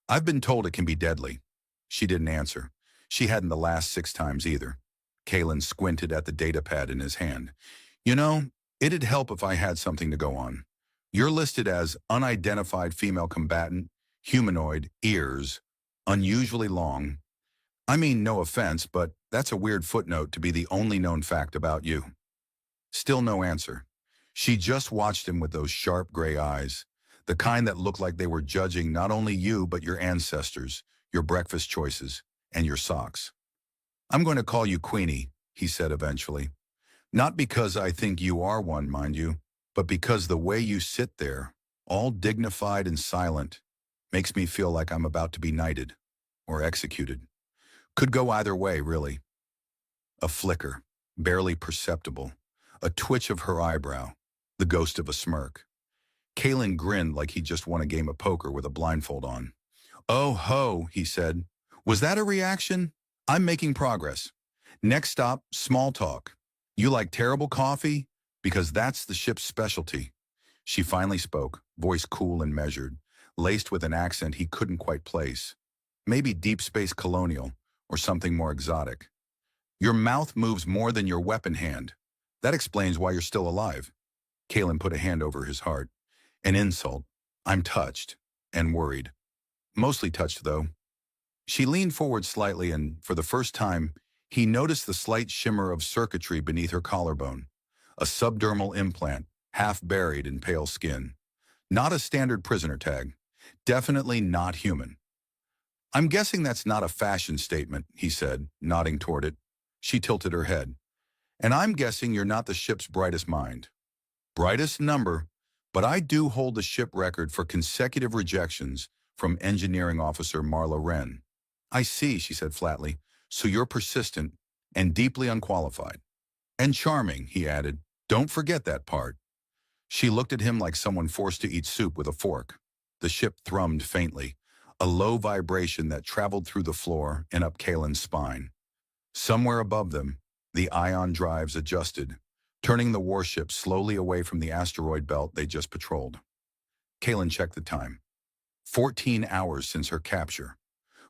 Speaker 1: I've been told it can be deadly. She didn't answer. She hadn't the last 6 times either. Kalen squinted at the datapad in his hand. You know, it'd help if I had something to go on. You're listed as unidentified female combatant, humanoid, ears, unusually long. I mean, no offense, but that's a weird footnote to be the only known fact about you. Still no answer. She just watched him with those sharp gray eyes, the kind that looked like they were judging not only you but your ancestors, your breakfast choices, and your socks. I'm going to call you Queenie, he said eventually. Not because I think you are one, mind you, but because the way you sit there, all dignified and silent, makes me feel like I'm about to be knighted or executed. Could go either way, really. A flicker, barely perceptible, a twitch of her eyebrow, the ghost of a smirk. Kalen grinned like he just won a game of poker with a blindfold on. "Oh ho," he said. "Was that a reaction? I'm making progress. Next stop, small talk. You like terrible coffee? Because that's the ship's specialty." She finally spoke, voice cool and measured, laced with an accent he couldn't quite place. Maybe deep space colonial, or something more exotic. "Your mouth moves more than your weapon hand. That explains why you're still alive." Kalen put a hand over his heart. An insult. I'm touched and worried. Mostly touched, though. She leaned forward slightly and, for the first time, he noticed the slight shimmer of circuitry beneath her collarbone. A subdermal implant, half buried in pale skin. Not a standard prisoner tag. Definitely not human. "I'm guessing that's not a fashion statement," he said, nodding toward it. She tilted her head. "And I'm guessing you're not the ship's brightest mind." "Brightest number, but I do hold the ship record for consecutive rejections from engineering officer Marla Wren." "I see," she said flatly. "So you're persistent and deeply unqualified." "And charming," he added. "Don't forget that part." She looked at him like someone forced to eat soup with a fork. The ship thrummed faintly, a low vibration that traveled through the floor and up Kalen's spine. Somewhere above them, the ion drives adjusted, turning the warship slowly away from the asteroid belt they just patrolled. Kalen checked the time. 14 hours since her capture.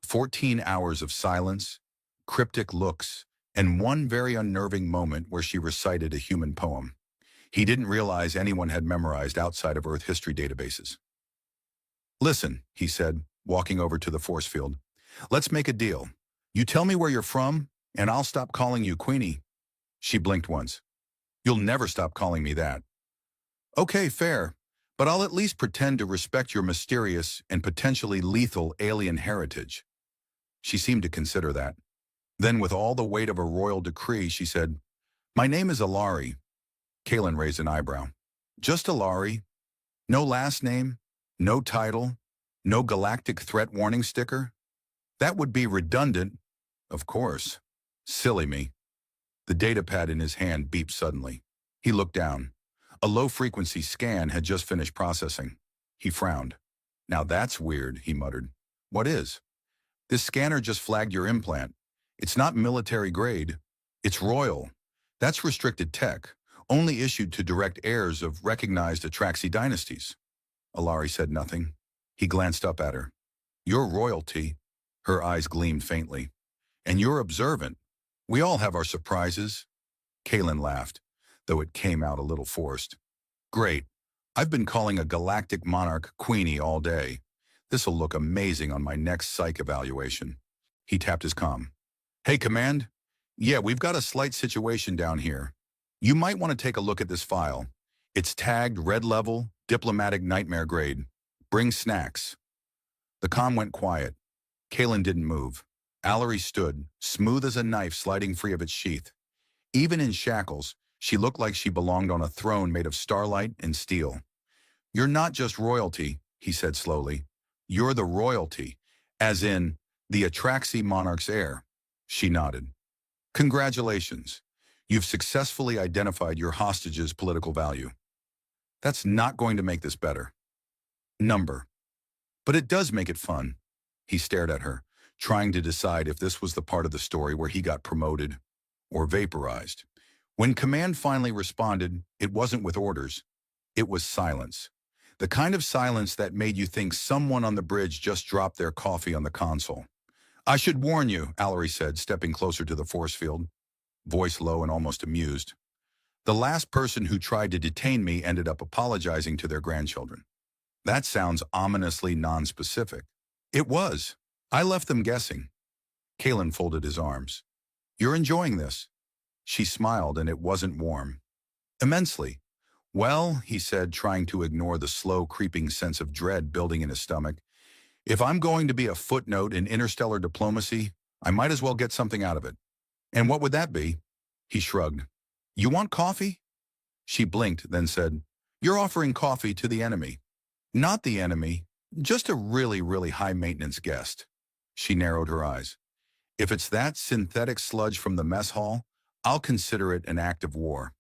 Speaker 1: 14 hours of silence, cryptic looks, and one very unnerving moment where she recited a human poem. He didn't realize anyone had memorized outside of Earth history databases. "Listen," he said, walking over to the force field. "Let's make a deal. You tell me where you're from, and I'll stop calling you Queenie." She blinked once. "You'll never stop calling me that." "Okay, fair, but I'll at least pretend to respect your mysterious and potentially lethal alien heritage." She seemed to consider that. Then, with all the weight of a royal decree, she said, "My name is Alari." Kalen raised an eyebrow. "Just Alari? No last name? No title? No galactic threat warning sticker? That would be redundant." "Of course. Silly me." The datapad in his hand beeped suddenly. He looked down. A low-frequency scan had just finished processing. He frowned. "Now that's weird," he muttered. "What is?" "This scanner just flagged your implant. It's not military grade. It's royal. That's restricted tech, only issued to direct heirs of recognized Atraxi dynasties." Alari said nothing. He glanced up at her. "You're royalty." Her eyes gleamed faintly. "And you're observant. We all have our surprises." Kalen laughed, though it came out a little forced. "Great. I've been calling a galactic monarch Queenie all day. This'll look amazing on my next psych evaluation." He tapped his comm. "Hey, Command. Yeah, we've got a slight situation down here. You might want to take a look at this file. It's tagged red level, diplomatic nightmare grade. Bring snacks." The comm went quiet. Kalen didn't move. Alary stood, smooth as a knife sliding free of its sheath. Even in shackles, she looked like she belonged on a throne made of starlight and steel. "You're not just royalty," he said slowly. "You're the royalty, as in the Atraxi monarch's heir." She nodded. "Congratulations. You've successfully identified your hostage's political value." "That's not going to make this better." "Number. But it does make it fun." He stared at her, trying to decide if this was the part of the story where he got promoted or vaporized. When Command finally responded, it wasn't with orders. It was silence. The kind of silence that made you think someone on the bridge just dropped their coffee on the console. "I should warn you," Alary said, stepping closer to the force field, voice low and almost amused. "The last person who tried to detain me ended up apologizing to their grandchildren." That sounds ominously nonspecific. It was. I left them guessing. Kalen folded his arms. "You're enjoying this?" She smiled, and it wasn't warm. "Immensely." "Well," he said, trying to ignore the slow, creeping sense of dread building in his stomach, "if I'm going to be a footnote in interstellar diplomacy, I might as well get something out of it." "And what would that be?" He shrugged. "You want coffee?" She blinked, then said, "You're offering coffee to the enemy." Not the enemy, just a really, really high-maintenance guest. She narrowed her eyes. If it's that synthetic sludge from the mess hall, I'll consider it an act of war.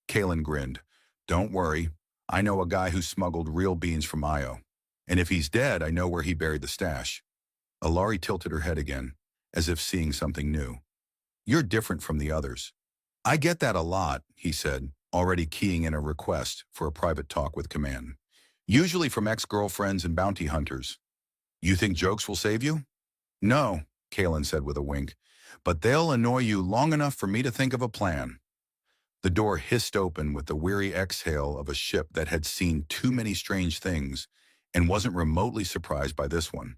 Speaker 1: Kalen grinned. Don't worry, I know a guy who smuggled real beans from Io. And if he's dead, I know where he buried the stash. Alari tilted her head again, as if seeing something new. You're different from the others. I get that a lot, he said, already keying in a request for a private talk with Command. Usually from ex-girlfriends and bounty hunters. You think jokes will save you? No, Kalen said with a wink, but they'll annoy you long enough for me to think of a plan. The door hissed open with the weary exhale of a ship that had seen too many strange things and wasn't remotely surprised by this one.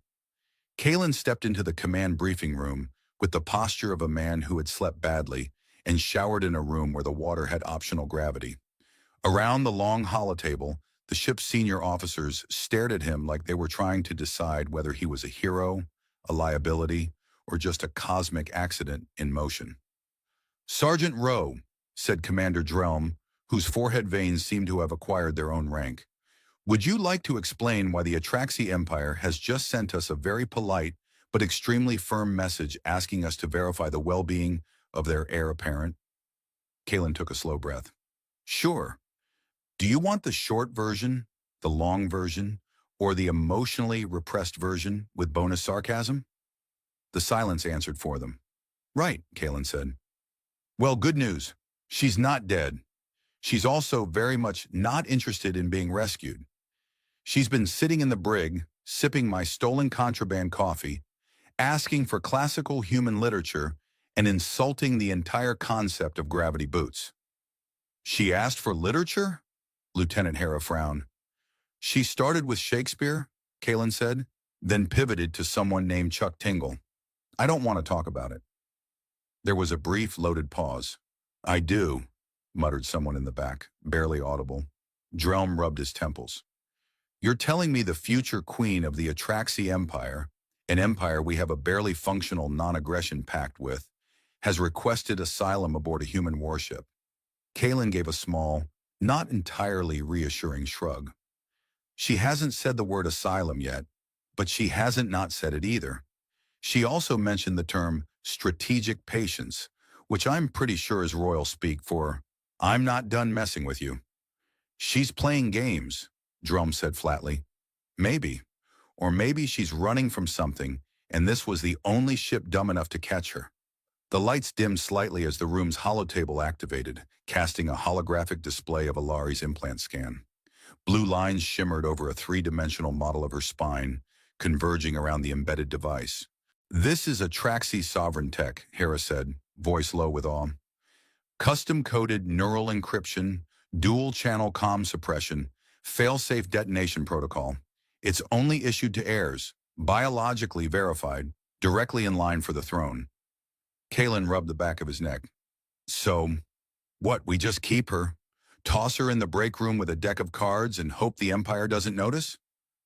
Speaker 1: Kalen stepped into the command briefing room with the posture of a man who had slept badly and showered in a room where the water had optional gravity. Around the long holotable, the ship's senior officers stared at him like they were trying to decide whether he was a hero, a liability, or just a cosmic accident in motion. Sergeant Rowe, said Commander Drelm, whose forehead veins seemed to have acquired their own rank, would you like to explain why the Atraxi Empire has just sent us a very polite but extremely firm message asking us to verify the well-being of their heir apparent? Kalen took a slow breath. Sure. Do you want the short version, the long version, or the emotionally repressed version with bonus sarcasm? The silence answered for them. Right, Kalen said. Well, good news. She's not dead. She's also very much not interested in being rescued. She's been sitting in the brig, sipping my stolen contraband coffee, asking for classical human literature, and insulting the entire concept of gravity boots. She asked for literature? Lieutenant Hera frowned. She started with Shakespeare, Kalen said, then pivoted to someone named Chuck Tingle. I don't want to talk about it. There was a brief, loaded pause. I do, muttered someone in the back, barely audible. Drelm rubbed his temples. You're telling me the future queen of the Atraxi Empire, an empire we have a barely functional non-aggression pact with, has requested asylum aboard a human warship. Kalen gave a small, not entirely reassuring shrug. She hasn't said the word asylum yet, but she hasn't not said it either. She also mentioned the term strategic patience, which I'm pretty sure is royal speak for, I'm not done messing with you. She's playing games, Drum said flatly. Maybe. Or maybe she's running from something, and this was the only ship dumb enough to catch her. The lights dimmed slightly as the room's holotable activated, casting a holographic display of Alari's implant scan. Blue lines shimmered over a three-dimensional model of her spine, converging around the embedded device. This is Atraxi sovereign tech, Hera said, voice low with awe. Custom-coded neural encryption, dual-channel comm suppression, fail-safe detonation protocol. It's only issued to heirs, biologically verified, directly in line for the throne. Kalen rubbed the back of his neck. So, what, we just keep her? Toss her in the break room with a deck of cards and hope the Empire doesn't notice?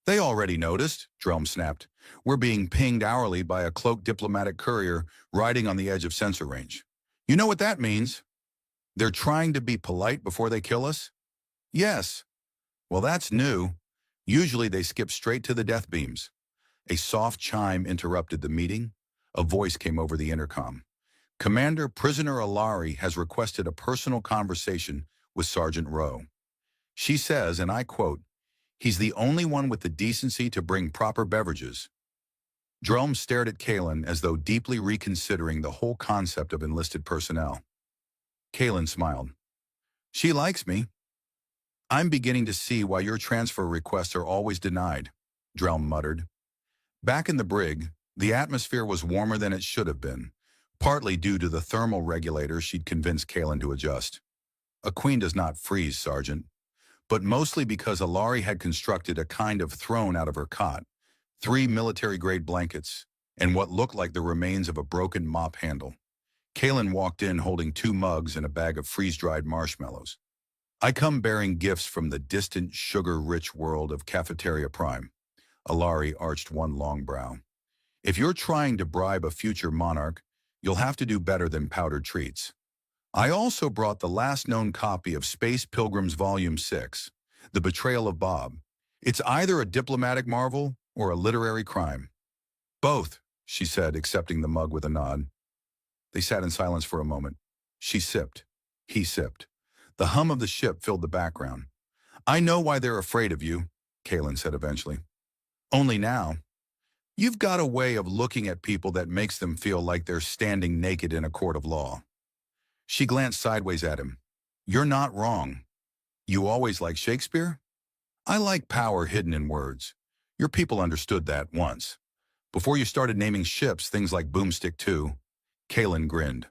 Speaker 1: They already noticed, Drelm snapped. We're being pinged hourly by a cloaked diplomatic courier riding on the edge of sensor range. You know what that means? They're trying to be polite before they kill us? Yes. Well, that's new. Usually they skip straight to the death beams. A soft chime interrupted the meeting. A voice came over the intercom. Commander Prisoner Alari has requested a personal conversation with Sergeant Rowe. She says, and I quote, he's the only one with the decency to bring proper beverages. Drelm stared at Kalen as though deeply reconsidering the whole concept of enlisted personnel. Kalen smiled. She likes me. I'm beginning to see why your transfer requests are always denied, Drelm muttered. Back in the brig, the atmosphere was warmer than it should have been, partly due to the thermal regulator she'd convinced Kalen to adjust. A queen does not freeze, Sergeant, but mostly because Alari had constructed a kind of throne out of her cot, 3 military-grade blankets, and what looked like the remains of a broken mop handle. Kalen walked in holding 2 mugs and a bag of freeze-dried marshmallows. I come bearing gifts from the distant, sugar-rich world of Cafeteria Prime. Alari arched one long brow. If you're trying to bribe a future monarch, you'll have to do better than powdered treats. I also brought the last known copy of Space Pilgrims Volume 6, The Betrayal of Bob. It's either a diplomatic marvel or a literary crime. Both, she said, accepting the mug with a nod. They sat in silence for a moment. She sipped. He sipped. The hum of the ship filled the background. I know why they're afraid of you, Kalen said eventually. Only now. You've got a way of looking at people that makes them feel like they're standing naked in a court of law. She glanced sideways at him. You're not wrong. You always like Shakespeare? I like power hidden in words. Your people understood that once. Before you started naming ships things like Boomstick 2, Kalen grinned.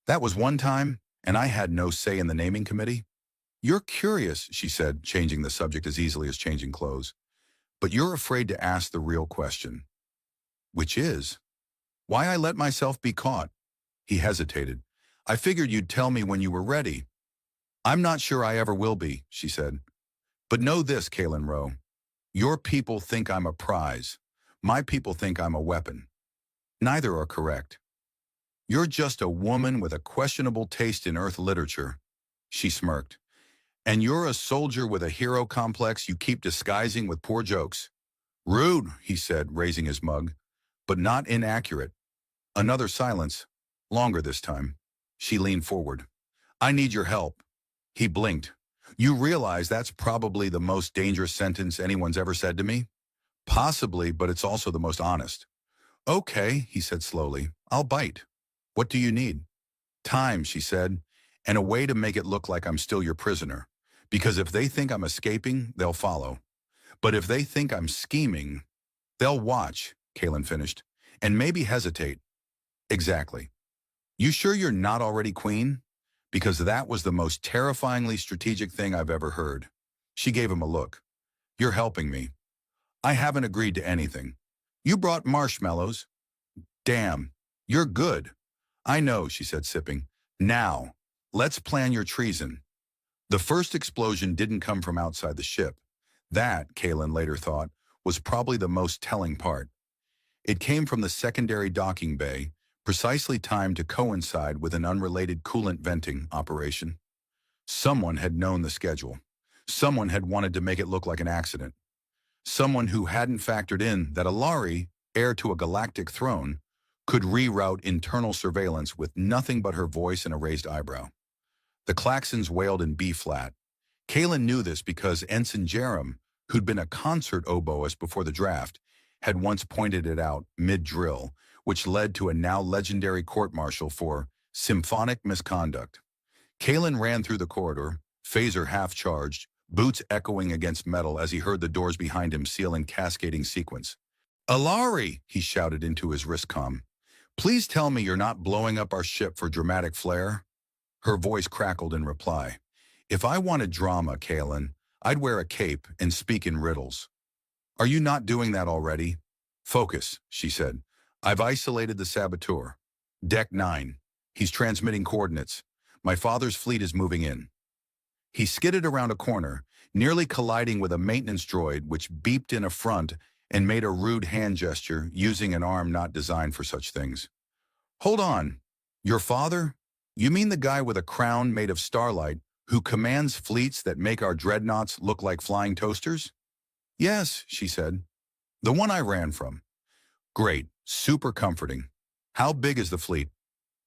Speaker 1: That was one time, and I had no say in the naming committee. You're curious, she said, changing the subject as easily as changing clothes. But you're afraid to ask the real question. Which is, why I let myself be caught. He hesitated. I figured you'd tell me when you were ready. I'm not sure I ever will be, she said. But know this, Kalen Rowe. Your people think I'm a prize. My people think I'm a weapon. Neither are correct. You're just a woman with a questionable taste in Earth literature. She smirked. And you're a soldier with a hero complex you keep disguising with poor jokes. Rude, he said, raising his mug, but not inaccurate. Another silence, longer this time. She leaned forward. I need your help. He blinked. You realize that's probably the most dangerous sentence anyone's ever said to me? Possibly, but it's also the most honest. Okay, he said slowly. I'll bite. What do you need? Time, she said, and a way to make it look like I'm still your prisoner. Because if they think I'm escaping, they'll follow. But if they think I'm scheming, they'll watch, Kalen finished, and maybe hesitate. Exactly. You sure you're not already queen? Because that was the most terrifyingly strategic thing I've ever heard. She gave him a look. You're helping me. I haven't agreed to anything. You brought marshmallows. Damn, you're good. I know, she said, sipping. Now, let's plan your treason. The first explosion didn't come from outside the ship. That, Kalen later thought, was probably the most telling part. It came from the secondary docking bay, precisely timed to coincide with an unrelated coolant venting operation. Someone had known the schedule. Someone had wanted to make it look like an accident. Someone who hadn't factored in that Alari, heir to a galactic throne, could reroute internal surveillance with nothing but her voice and a raised eyebrow. The klaxons wailed in B-flat. Kalen knew this because Ensign Jerem, who'd been a concert oboist before the draft, had once pointed it out mid-drill, which led to a now legendary court-martial for symphonic misconduct. Kalen ran through the corridor, phaser half-charged, boots echoing against metal as he heard the doors behind him seal in cascading sequence. Alari, he shouted into his wristcom. Please tell me you're not blowing up our ship for dramatic flair? Her voice crackled in reply. If I wanted drama, Kalen, I'd wear a cape and speak in riddles. Are you not doing that already? Focus, she said. I've isolated the saboteur. Deck 9. He's transmitting coordinates. My father's fleet is moving in. He skidded around a corner, nearly colliding with a maintenance droid which beeped in a front and made a rude hand gesture using an arm not designed for such things. Hold on. Your father? You mean the guy with a crown made of starlight who commands fleets that make our dreadnoughts look like flying toasters? Yes, she said. The one I ran from. Great. Super comforting. How big is the fleet?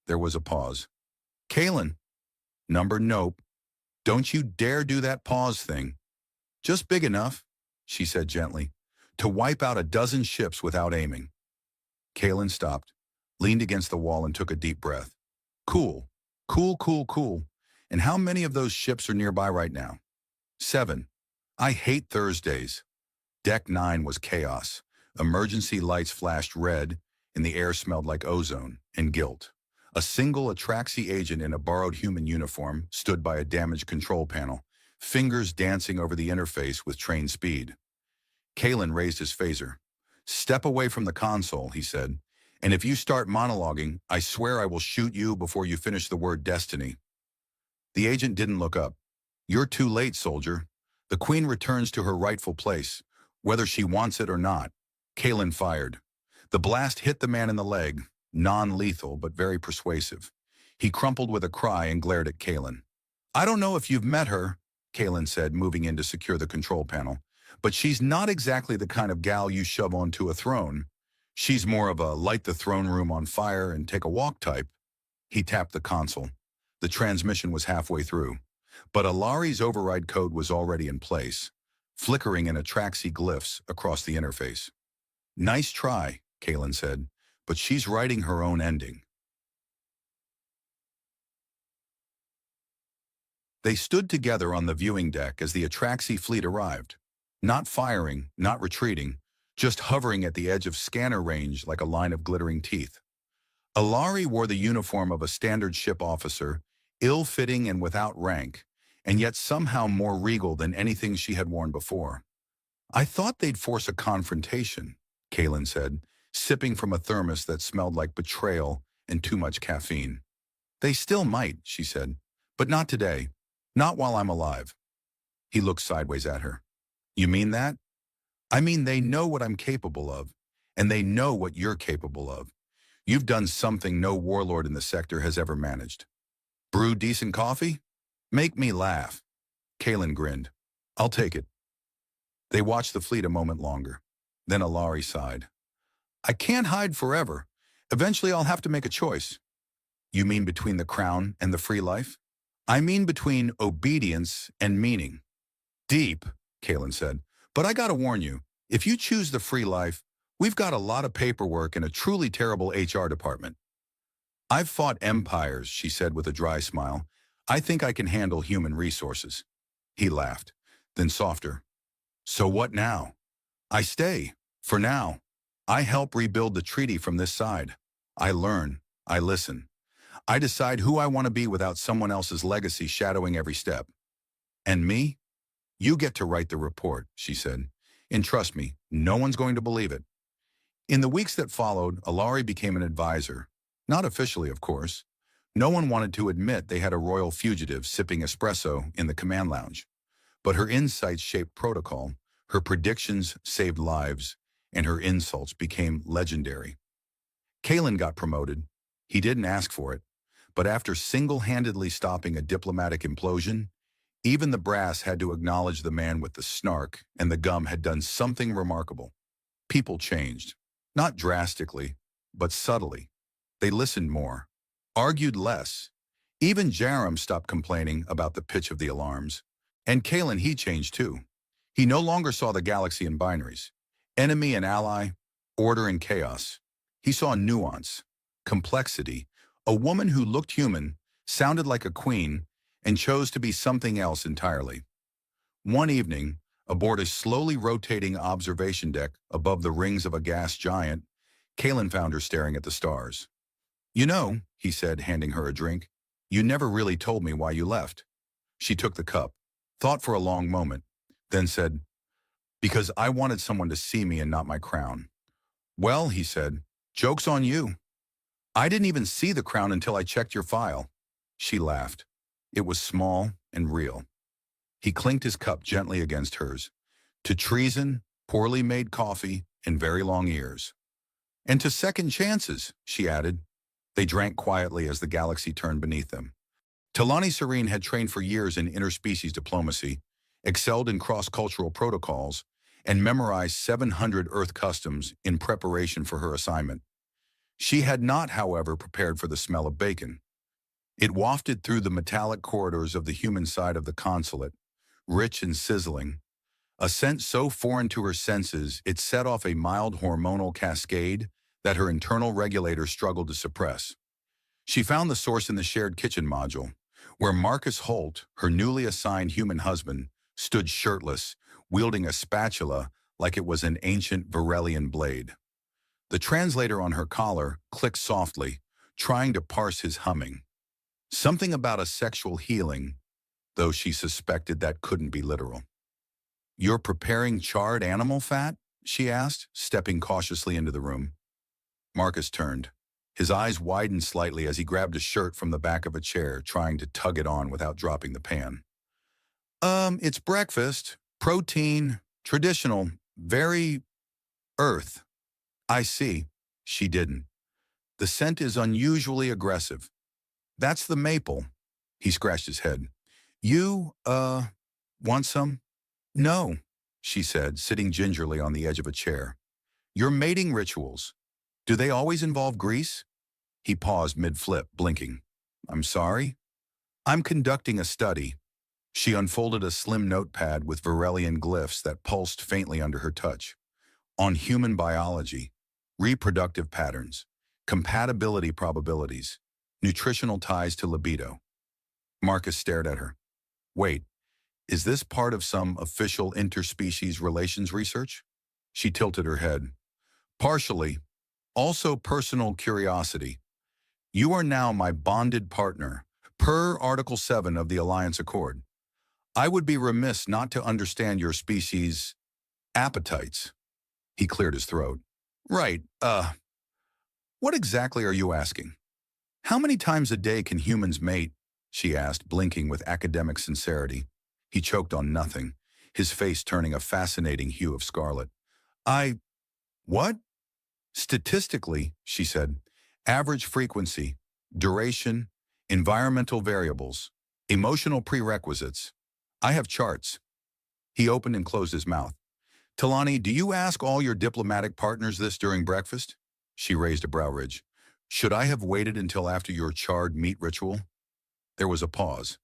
Speaker 1: There was a pause. Kalen. Number nope. Don't you dare do that pause thing. Just big enough, she said gently, to wipe out a dozen ships without aiming. Kalen stopped, leaned against the wall and took a deep breath. Cool. Cool, cool, cool. And how many of those ships are nearby right now? 7. I hate Thursdays. Deck 9 was chaos. Emergency lights flashed red, and the air smelled like ozone and guilt. A single Atraxi agent in a borrowed human uniform stood by a damaged control panel, fingers dancing over the interface with trained speed. Kalen raised his phaser. Step away from the console, he said, and if you start monologuing, I swear I will shoot you before you finish the word destiny. The agent didn't look up. You're too late, soldier. The Queen returns to her rightful place, whether she wants it or not. Kalen fired. The blast hit the man in the leg, non-lethal but very persuasive. He crumpled with a cry and glared at Kalen. I don't know if you've met her, Kalen said, moving in to secure the control panel, But she's not exactly the kind of gal you shove onto a throne. She's more of a light the throne room on fire and take a walk type. He tapped the console. The transmission was halfway through, but Alari's override code was already in place, flickering in Atraxi glyphs across the interface. Nice try, Kalen said, but she's writing her own ending. They stood together on the viewing deck as the Atraxi fleet arrived. Not firing, not retreating, just hovering at the edge of scanner range like a line of glittering teeth. Alari wore the uniform of a standard ship officer, ill-fitting and without rank, and yet somehow more regal than anything she had worn before. I thought they'd force a confrontation, Kalen said, sipping from a thermos that smelled like betrayal and too much caffeine. They still might, she said, but not today. Not while I'm alive. He looked sideways at her. You mean that? I mean they know what I'm capable of, and they know what you're capable of. You've done something no warlord in the sector has ever managed. Brew decent coffee? Make me laugh. Kalen grinned. I'll take it. They watched the fleet a moment longer. Then Alari sighed. I can't hide forever. Eventually I'll have to make a choice. You mean between the crown and the free life? I mean between obedience and meaning. Deep, Kalen said. But I gotta warn you, if you choose the free life, we've got a lot of paperwork and a truly terrible HR department. I've fought empires, she said with a dry smile. I think I can handle human resources. He laughed, then softer. So what now? I stay, for now. I help rebuild the treaty from this side. I learn, I listen. I decide who I want to be without someone else's legacy shadowing every step. And me? You get to write the report, she said. And trust me, no one's going to believe it. In the weeks that followed, Alari became an advisor. Not officially, of course. No one wanted to admit they had a royal fugitive sipping espresso in the command lounge. But her insights shaped protocol, her predictions saved lives, and her insults became legendary. Kalen got promoted. He didn't ask for it. But after single-handedly stopping a diplomatic implosion, even the brass had to acknowledge the man with the snark and the gum had done something remarkable. People changed. Not drastically, but subtly. They listened more, argued less. Even Jarom stopped complaining about the pitch of the alarms. And Kalen, he changed too. He no longer saw the galaxy in binaries. Enemy and ally, order and chaos. He saw nuance, complexity, a woman who looked human, sounded like a queen, and chose to be something else entirely. One evening, aboard a slowly rotating observation deck above the rings of a gas giant, Kalen found her staring at the stars. You know, he said, handing her a drink, you never really told me why you left. She took the cup, thought for a long moment, then said, because I wanted someone to see me and not my crown. Well, he said, joke's on you. I didn't even see the crown until I checked your file. She laughed. It was small and real. He clinked his cup gently against hers. To treason, poorly made coffee, and very long ears. And to second chances, she added. They drank quietly as the galaxy turned beneath them. Talani Serene had trained for years in interspecies diplomacy, excelled in cross-cultural protocols, and memorized 700 Earth customs in preparation for her assignment. She had not, however, prepared for the smell of bacon. It wafted through the metallic corridors of the human side of the consulate, rich and sizzling, a scent so foreign to her senses it set off a mild hormonal cascade that her internal regulator struggled to suppress. She found the source in the shared kitchen module, where Marcus Holt, her newly assigned human husband, stood shirtless, wielding a spatula like it was an ancient Varelian blade. The translator on her collar clicked softly, trying to parse his humming. Something about a sexual healing, though she suspected that couldn't be literal. You're preparing charred animal fat? She asked, stepping cautiously into the room. Marcus turned. His eyes widened slightly as he grabbed a shirt from the back of a chair, trying to tug it on without dropping the pan. It's breakfast, protein, traditional, very Earth. I see. She didn't. The scent is unusually aggressive. That's the maple. He scratched his head. You, want some? No. she said, sitting gingerly on the edge of a chair. Your mating rituals, do they always involve grease? He paused mid-flip, blinking. I'm sorry? I'm conducting a study. She unfolded a slim notepad with Varelian glyphs that pulsed faintly under her touch. On human biology, reproductive patterns, compatibility probabilities, nutritional ties to libido. Marcus stared at her. Wait, is this part of some official interspecies relations research? She tilted her head. Partially. Also personal curiosity. You are now my bonded partner, per Article 7 of the Alliance Accord. I would be remiss not to understand your species' appetites. He cleared his throat. Right, what exactly are you asking? How many times a day can humans mate? She asked, blinking with academic sincerity. He choked on nothing, his face turning a fascinating hue of scarlet. What? Statistically, she said, average frequency, duration, environmental variables, emotional prerequisites. I have charts. He opened and closed his mouth. Talani, do you ask all your diplomatic partners this during breakfast? She raised a brow ridge. Should I have waited until after your charred meat ritual? There was a pause.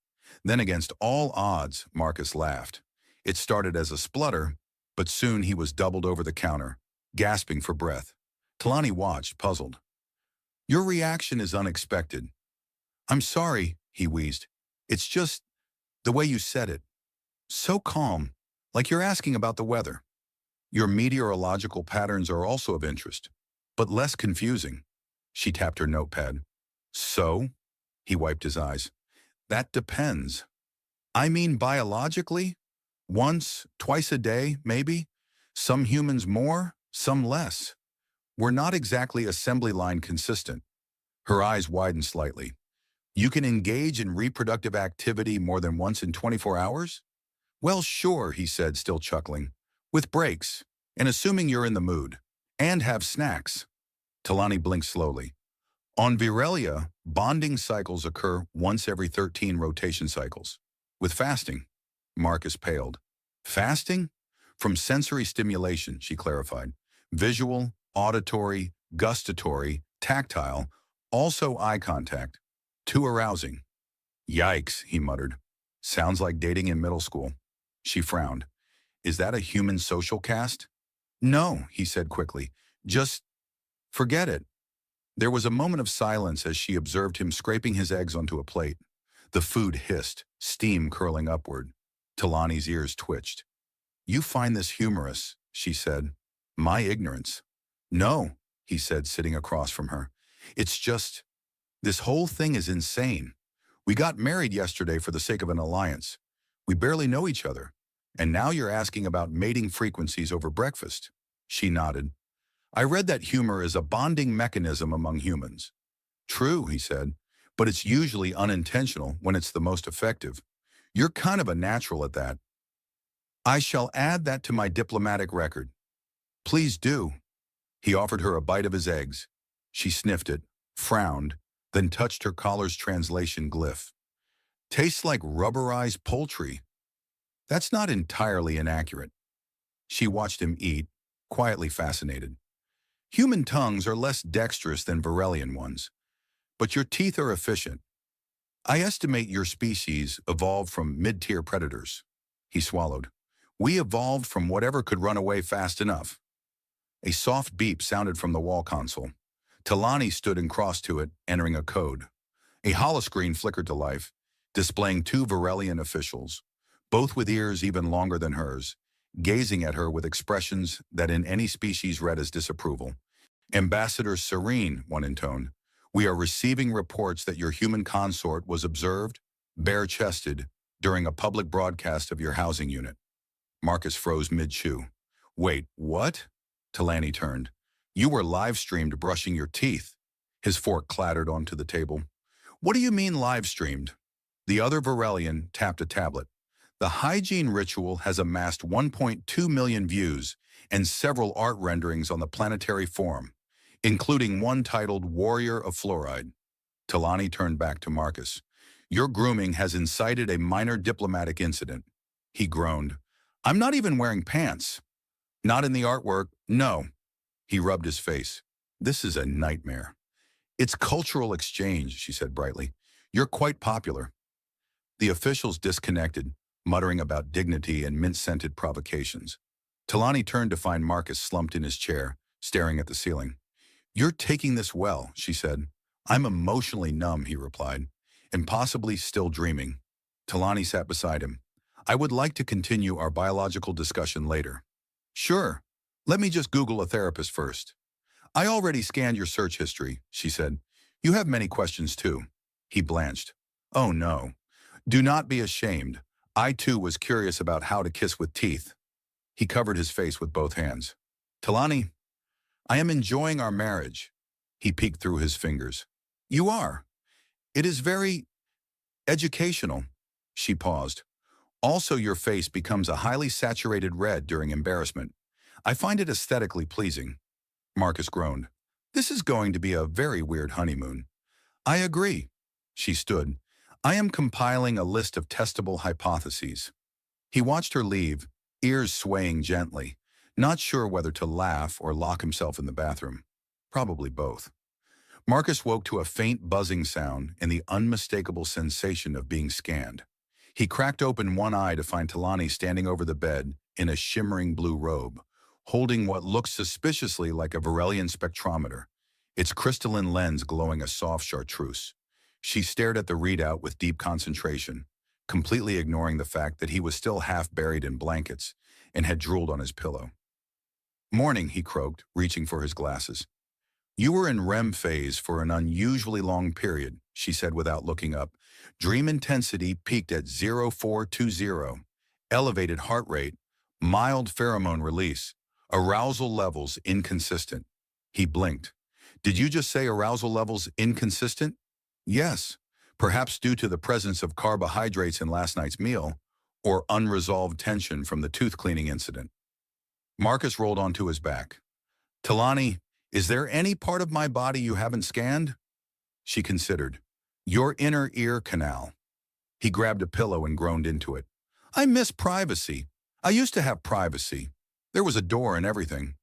Speaker 1: Then against all odds, Marcus laughed. It started as a splutter, but soon he was doubled over the counter, gasping for breath. Talani watched, puzzled. Your reaction is unexpected. I'm sorry, he wheezed. It's just the way you said it. So calm, like you're asking about the weather. Your meteorological patterns are also of interest, but less confusing. She tapped her notepad. So? He wiped his eyes. That depends. I mean biologically? Once, twice a day, maybe? Some humans more, some less. We're not exactly assembly line consistent. Her eyes widened slightly. You can engage in reproductive activity more than once in 24 hours? Well, sure, he said, still chuckling. With breaks, and assuming you're in the mood. And have snacks. Talani blinked slowly. On Virelia, bonding cycles occur once every 13 rotation cycles. With fasting, Marcus paled. Fasting? From sensory stimulation, she clarified. Visual, auditory, gustatory, tactile, also eye contact. Too arousing. Yikes, he muttered. Sounds like dating in middle school. She frowned. Is that a human social caste? No, he said quickly. Just forget it. There was a moment of silence as she observed him scraping his eggs onto a plate. The food hissed, steam curling upward. Talani's ears twitched. You find this humorous, she said. My ignorance. No, he said, sitting across from her. It's just, this whole thing is insane. We got married yesterday for the sake of an alliance. We barely know each other. And now you're asking about mating frequencies over breakfast. She nodded. I read that humor is a bonding mechanism among humans. True, he said, but it's usually unintentional when it's the most effective. You're kind of a natural at that. I shall add that to my diplomatic record. Please do. He offered her a bite of his eggs. She sniffed it, frowned, then touched her collar's translation glyph. Tastes like rubberized poultry. That's not entirely inaccurate. She watched him eat, quietly fascinated. Human tongues are less dexterous than Varelian ones, but your teeth are efficient. I estimate your species evolved from mid-tier predators. He swallowed. We evolved from whatever could run away fast enough. A soft beep sounded from the wall console. Talani stood and crossed to it, entering a code. A holoscreen flickered to life, displaying two Varelian officials, both with ears even longer than hers, gazing at her with expressions that in any species read as disapproval. Ambassador Serene, one intoned, we are receiving reports that your human consort was observed, bare-chested, during a public broadcast of your housing unit. Marcus froze mid-chew. Wait, what? Talani turned. You were live-streamed brushing your teeth. His fork clattered onto the table. What do you mean live-streamed? The other Varelian tapped a tablet. The hygiene ritual has amassed 1.2 million views and several art renderings on the planetary forum, including one titled Warrior of Fluoride. Talani turned back to Marcus. Your grooming has incited a minor diplomatic incident. He groaned. I'm not even wearing pants. Not in the artwork, no. He rubbed his face. This is a nightmare. It's cultural exchange, she said brightly. You're quite popular. The officials disconnected, muttering about dignity and mint-scented provocations. Talani turned to find Marcus slumped in his chair, staring at the ceiling. You're taking this well, she said. I'm emotionally numb, he replied, and possibly still dreaming. Talani sat beside him. I would like to continue our biological discussion later. Sure. Let me just Google a therapist first. I already scanned your search history, she said. You have many questions too. He blanched. Oh no. Do not be ashamed. I too was curious about how to kiss with teeth. He covered his face with both hands. Talani, I am enjoying our marriage. He peeked through his fingers. You are. It is very educational. She paused. Also, your face becomes a highly saturated red during embarrassment. I find it aesthetically pleasing. Marcus groaned. This is going to be a very weird honeymoon. I agree. She stood. I am compiling a list of testable hypotheses. He watched her leave, ears swaying gently, not sure whether to laugh or lock himself in the bathroom. Probably both. Marcus woke to a faint buzzing sound and the unmistakable sensation of being scanned. He cracked open one eye to find Talani standing over the bed in a shimmering blue robe, holding what looked suspiciously like a Varelian spectrometer, its crystalline lens glowing a soft chartreuse. She stared at the readout with deep concentration, completely ignoring the fact that he was still half buried in blankets and had drooled on his pillow. Morning, he croaked, reaching for his glasses. You were in REM phase for an unusually long period, she said without looking up. Dream intensity peaked at 0420, elevated heart rate, mild pheromone release, arousal levels inconsistent. He blinked. Did you just say arousal levels inconsistent? Yes, perhaps due to the presence of carbohydrates in last night's meal, or unresolved tension from the tooth cleaning incident. Marcus rolled onto his back. Talani, is there any part of my body you haven't scanned? She considered. Your inner ear canal. He grabbed a pillow and groaned into it. I miss privacy. I used to have privacy. There was a door and everything.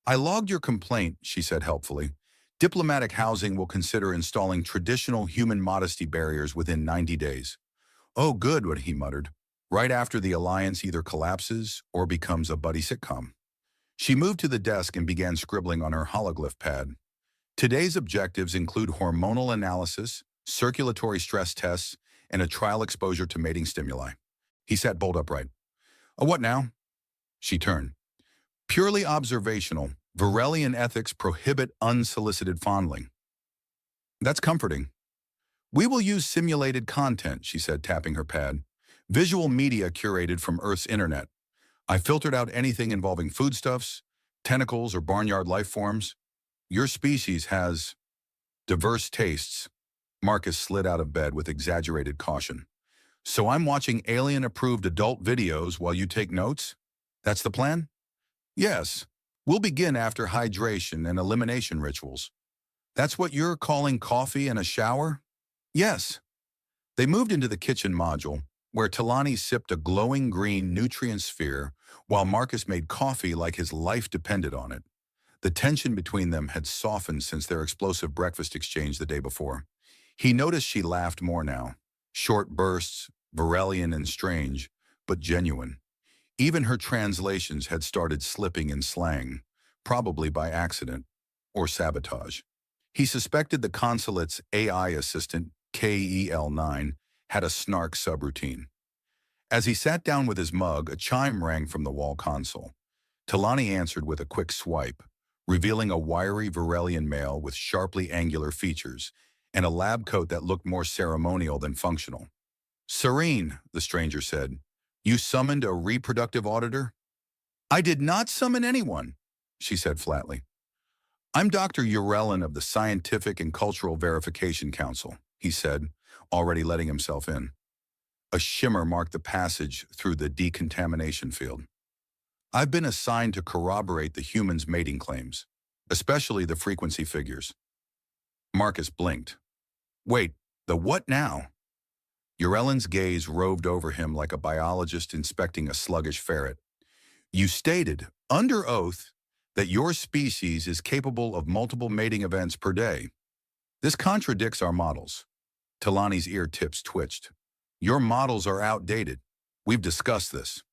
Speaker 1: I logged your complaint, she said helpfully. Diplomatic housing will consider installing traditional human modesty barriers within 90 days. Oh, good, what he muttered, right after the alliance either collapses or becomes a buddy sitcom. She moved to the desk and began scribbling on her hologlyph pad. Today's objectives include hormonal analysis, circulatory stress tests, and a trial exposure to mating stimuli. He sat bolt upright. Oh, what now? She turned. Purely observational, Varelian ethics prohibit unsolicited fondling. That's comforting. We will use simulated content, she said, tapping her pad. Visual media curated from Earth's internet. I filtered out anything involving foodstuffs, tentacles, or barnyard life forms. Your species has diverse tastes. Marcus slid out of bed with exaggerated caution. So I'm watching alien-approved adult videos while you take notes? That's the plan? Yes. We'll begin after hydration and elimination rituals. That's what you're calling coffee and a shower? Yes. They moved into the kitchen module, where Talani sipped a glowing green nutrient sphere while Marcus made coffee like his life depended on it. The tension between them had softened since their explosive breakfast exchange the day before. He noticed she laughed more now. Short bursts, Varelian and strange, but genuine. Even her translations had started slipping in slang, probably by accident or sabotage. He suspected the consulate's AI assistant, KEL-9, had a snark subroutine. As he sat down with his mug, a chime rang from the wall console. Talani answered with a quick swipe, revealing a wiry Varelian male with sharply angular features and a lab coat that looked more ceremonial than functional. Serene, the stranger said. You summoned a reproductive auditor? I did not summon anyone, she said flatly. I'm Dr. Urelin of the Scientific and Cultural Verification Council, he said, already letting himself in. A shimmer marked the passage through the decontamination field. I've been assigned to corroborate the humans' mating claims, especially the frequency figures. Marcus blinked. Wait, the what now? Urellen's gaze roved over him like a biologist inspecting a sluggish ferret. You stated, under oath, that your species is capable of multiple mating events per day. This contradicts our models. Talani's ear tips twitched. Your models are outdated. We've discussed this.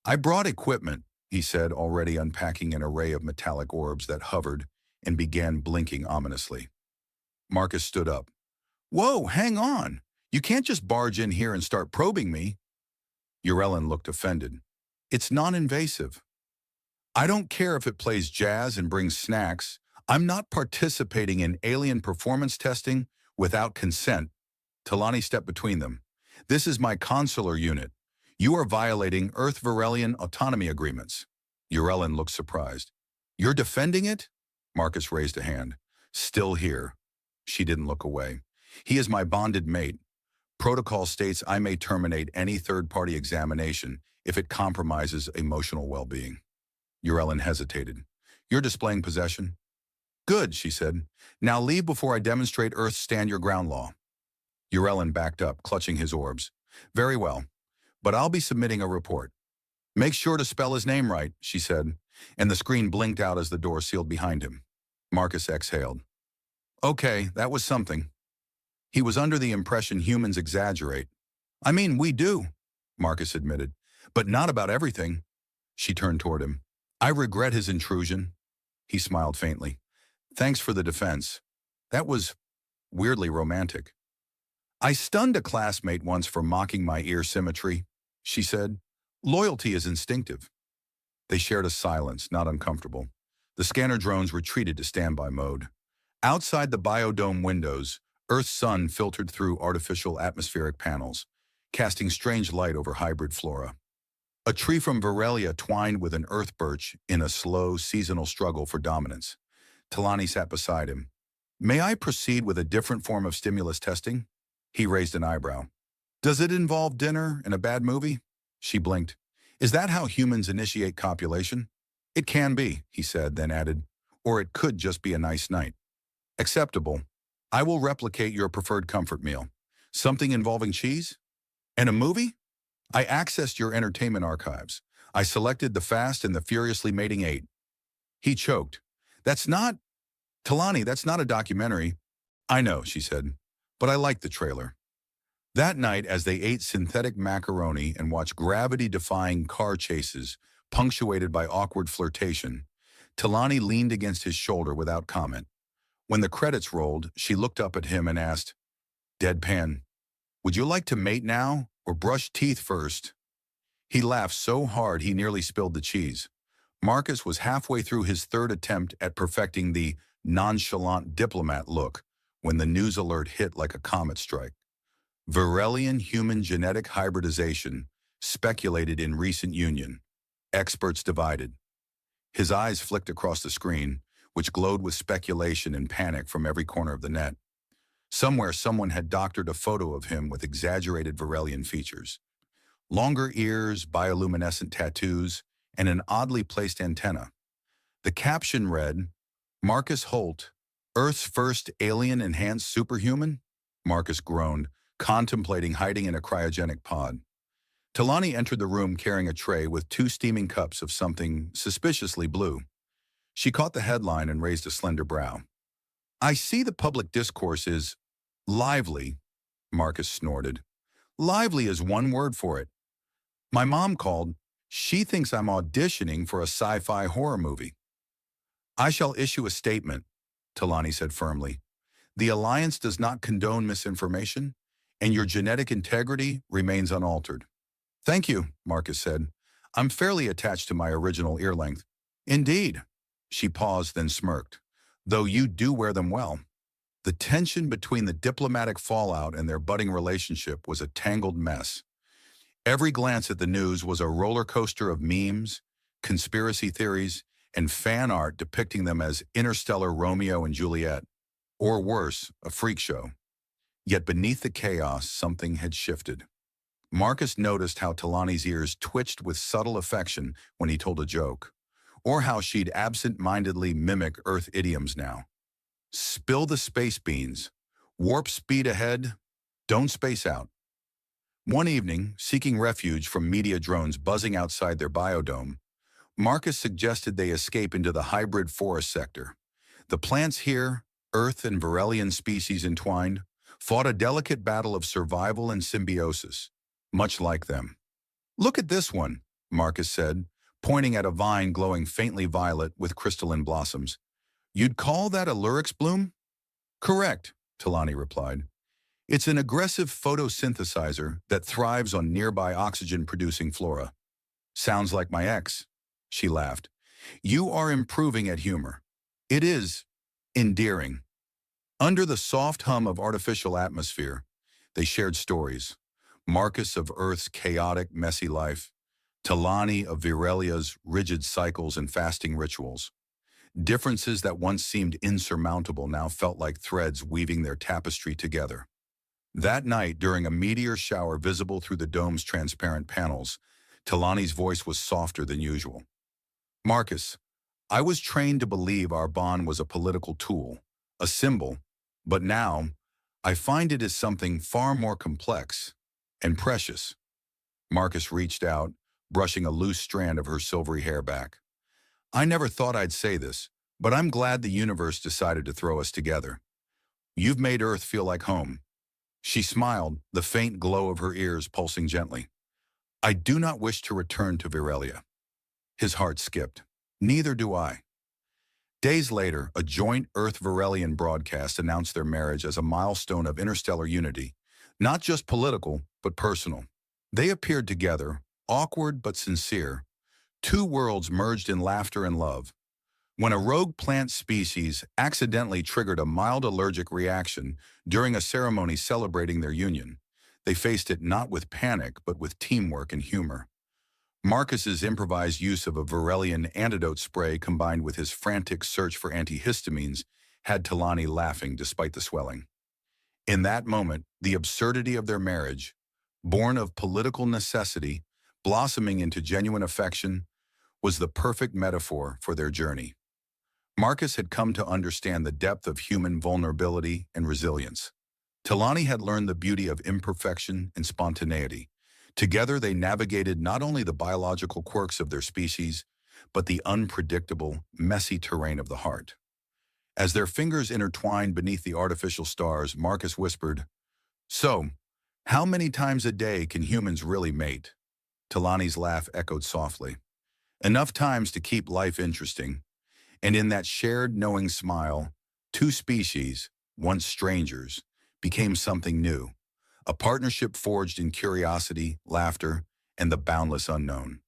Speaker 1: I brought equipment, he said, already unpacking an array of metallic orbs that hovered and began blinking ominously. Marcus stood up. Whoa, hang on. You can't just barge in here and start probing me. Urellen looked offended. It's non-invasive. I don't care if it plays jazz and brings snacks. I'm not participating in alien performance testing without consent. Talani stepped between them. This is my consular unit. You are violating Earth-Varelian autonomy agreements. Urellen looked surprised. You're defending it? Marcus raised a hand. Still here. She didn't look away. He is my bonded mate. Protocol states I may terminate any third-party examination if it compromises emotional well-being. Urellen hesitated. You're displaying possession? Good, she said. Now leave before I demonstrate Earth's stand-your-ground law. Urellen backed up, clutching his orbs. Very well, but I'll be submitting a report. Make sure to spell his name right, she said, and the screen blinked out as the door sealed behind him. Marcus exhaled. Okay, that was something. He was under the impression humans exaggerate. I mean, we do, Marcus admitted, but not about everything. She turned toward him. I regret his intrusion. He smiled faintly. Thanks for the defense. That was weirdly romantic. I stunned a classmate once for mocking my ear symmetry, she said. Loyalty is instinctive. They shared a silence, not uncomfortable. The scanner drones retreated to standby mode. Outside the biodome windows, Earth's sun filtered through artificial atmospheric panels, casting strange light over hybrid flora. A tree from Varelia twined with an earth birch in a slow, seasonal struggle for dominance. Talani sat beside him. May I proceed with a different form of stimulus testing? He raised an eyebrow. Does it involve dinner and a bad movie? She blinked. Is that how humans initiate copulation? It can be, he said, then added, or it could just be a nice night. Acceptable. I will replicate your preferred comfort meal. Something involving cheese? And a movie? I accessed your entertainment archives. I selected The Fast and the Furiously Mating 8. He choked. Talani, that's not a documentary. I know, she said, but I liked the trailer. That night, as they ate synthetic macaroni and watched gravity-defying car chases punctuated by awkward flirtation, Talani leaned against his shoulder without comment. When the credits rolled, she looked up at him and asked, deadpan, would you like to mate now or brush teeth first? He laughed so hard he nearly spilled the cheese. Marcus was halfway through his third attempt at perfecting the nonchalant diplomat look when the news alert hit like a comet strike. Varelian human genetic hybridization speculated in recent union. Experts divided. His eyes flicked across the screen, which glowed with speculation and panic from every corner of the net. Somewhere someone had doctored a photo of him with exaggerated Varelian features. Longer ears, bioluminescent tattoos, and an oddly placed antenna. The caption read, Marcus Holt, Earth's first alien-enhanced superhuman? Marcus groaned, contemplating hiding in a cryogenic pod. Talani entered the room carrying a tray with 2 steaming cups of something suspiciously blue. She caught the headline and raised a slender brow. I see the public discourse is lively, Marcus snorted. Lively is one word for it. My mom called. She thinks I'm auditioning for a sci-fi horror movie. I shall issue a statement, Talani said firmly. The Alliance does not condone misinformation, and your genetic integrity remains unaltered. Thank you, Marcus said. I'm fairly attached to my original ear length. Indeed. She paused, then smirked. Though you do wear them well. The tension between the diplomatic fallout and their budding relationship was a tangled mess. Every glance at the news was a roller coaster of memes, conspiracy theories, and fan art depicting them as interstellar Romeo and Juliet, or worse, a freak show. Yet beneath the chaos, something had shifted. Marcus noticed how Talani's ears twitched with subtle affection when he told a joke, or how she'd absent-mindedly mimic Earth idioms now. Spill the space beans. Warp speed ahead. Don't space out. One evening, seeking refuge from media drones buzzing outside their biodome, Marcus suggested they escape into the hybrid forest sector. The plants here, Earth and Varelian species entwined, fought a delicate battle of survival and symbiosis, much like them. "Look at this one," Marcus said, pointing at a vine glowing faintly violet with crystalline blossoms. "You'd call that a Lurix bloom?" "Correct," Talani replied. "It's an aggressive photosynthesizer that thrives on nearby oxygen-producing flora." "Sounds like my ex," she laughed. "You are improving at humor." "It is endearing." Under the soft hum of artificial atmosphere, they shared stories. Marcus of Earth's chaotic, messy life, Talani of Virelia's rigid cycles and fasting rituals. Differences that once seemed insurmountable now felt like threads weaving their tapestry together. That night, during a meteor shower visible through the dome's transparent panels, Talani's voice was softer than usual. "Marcus, I was trained to believe our bond was a political tool, a symbol, but now I find it is something far more complex and precious." Marcus reached out, brushing a loose strand of her silvery hair back. "I never thought I'd say this, but I'm glad the universe decided to throw us together. You've made Earth feel like home." She smiled, the faint glow of her ears pulsing gently. "I do not wish to return to Virelia." His heart skipped. "Neither do I." Days later, a joint Earth-Virelian broadcast announced their marriage as a milestone of interstellar unity, not just political, but personal. They appeared together, awkward but sincere, two worlds merged in laughter and love. When a rogue plant species accidentally triggered a mild allergic reaction during a ceremony celebrating their union, they faced it not with panic but with teamwork and humor. Marcus's improvised use of a Virelian antidote spray combined with his frantic search for antihistamines had Talani laughing despite the swelling. In that moment, the absurdity of their marriage, born of political necessity, blossoming into genuine affection, was the perfect metaphor for their journey. Marcus had come to understand the depth of human vulnerability and resilience. Talani had learned the beauty of imperfection and spontaneity. Together, they navigated not only the biological quirks of their species, but the unpredictable, messy terrain of the heart. As their fingers intertwined beneath the artificial stars, Marcus whispered, "So, how many times a day can humans really mate?" Talani's laugh echoed softly. "Enough times to keep life interesting." And in that shared knowing smile, two species, once strangers, became something new, a partnership forged in curiosity, laughter, and the boundless unknown.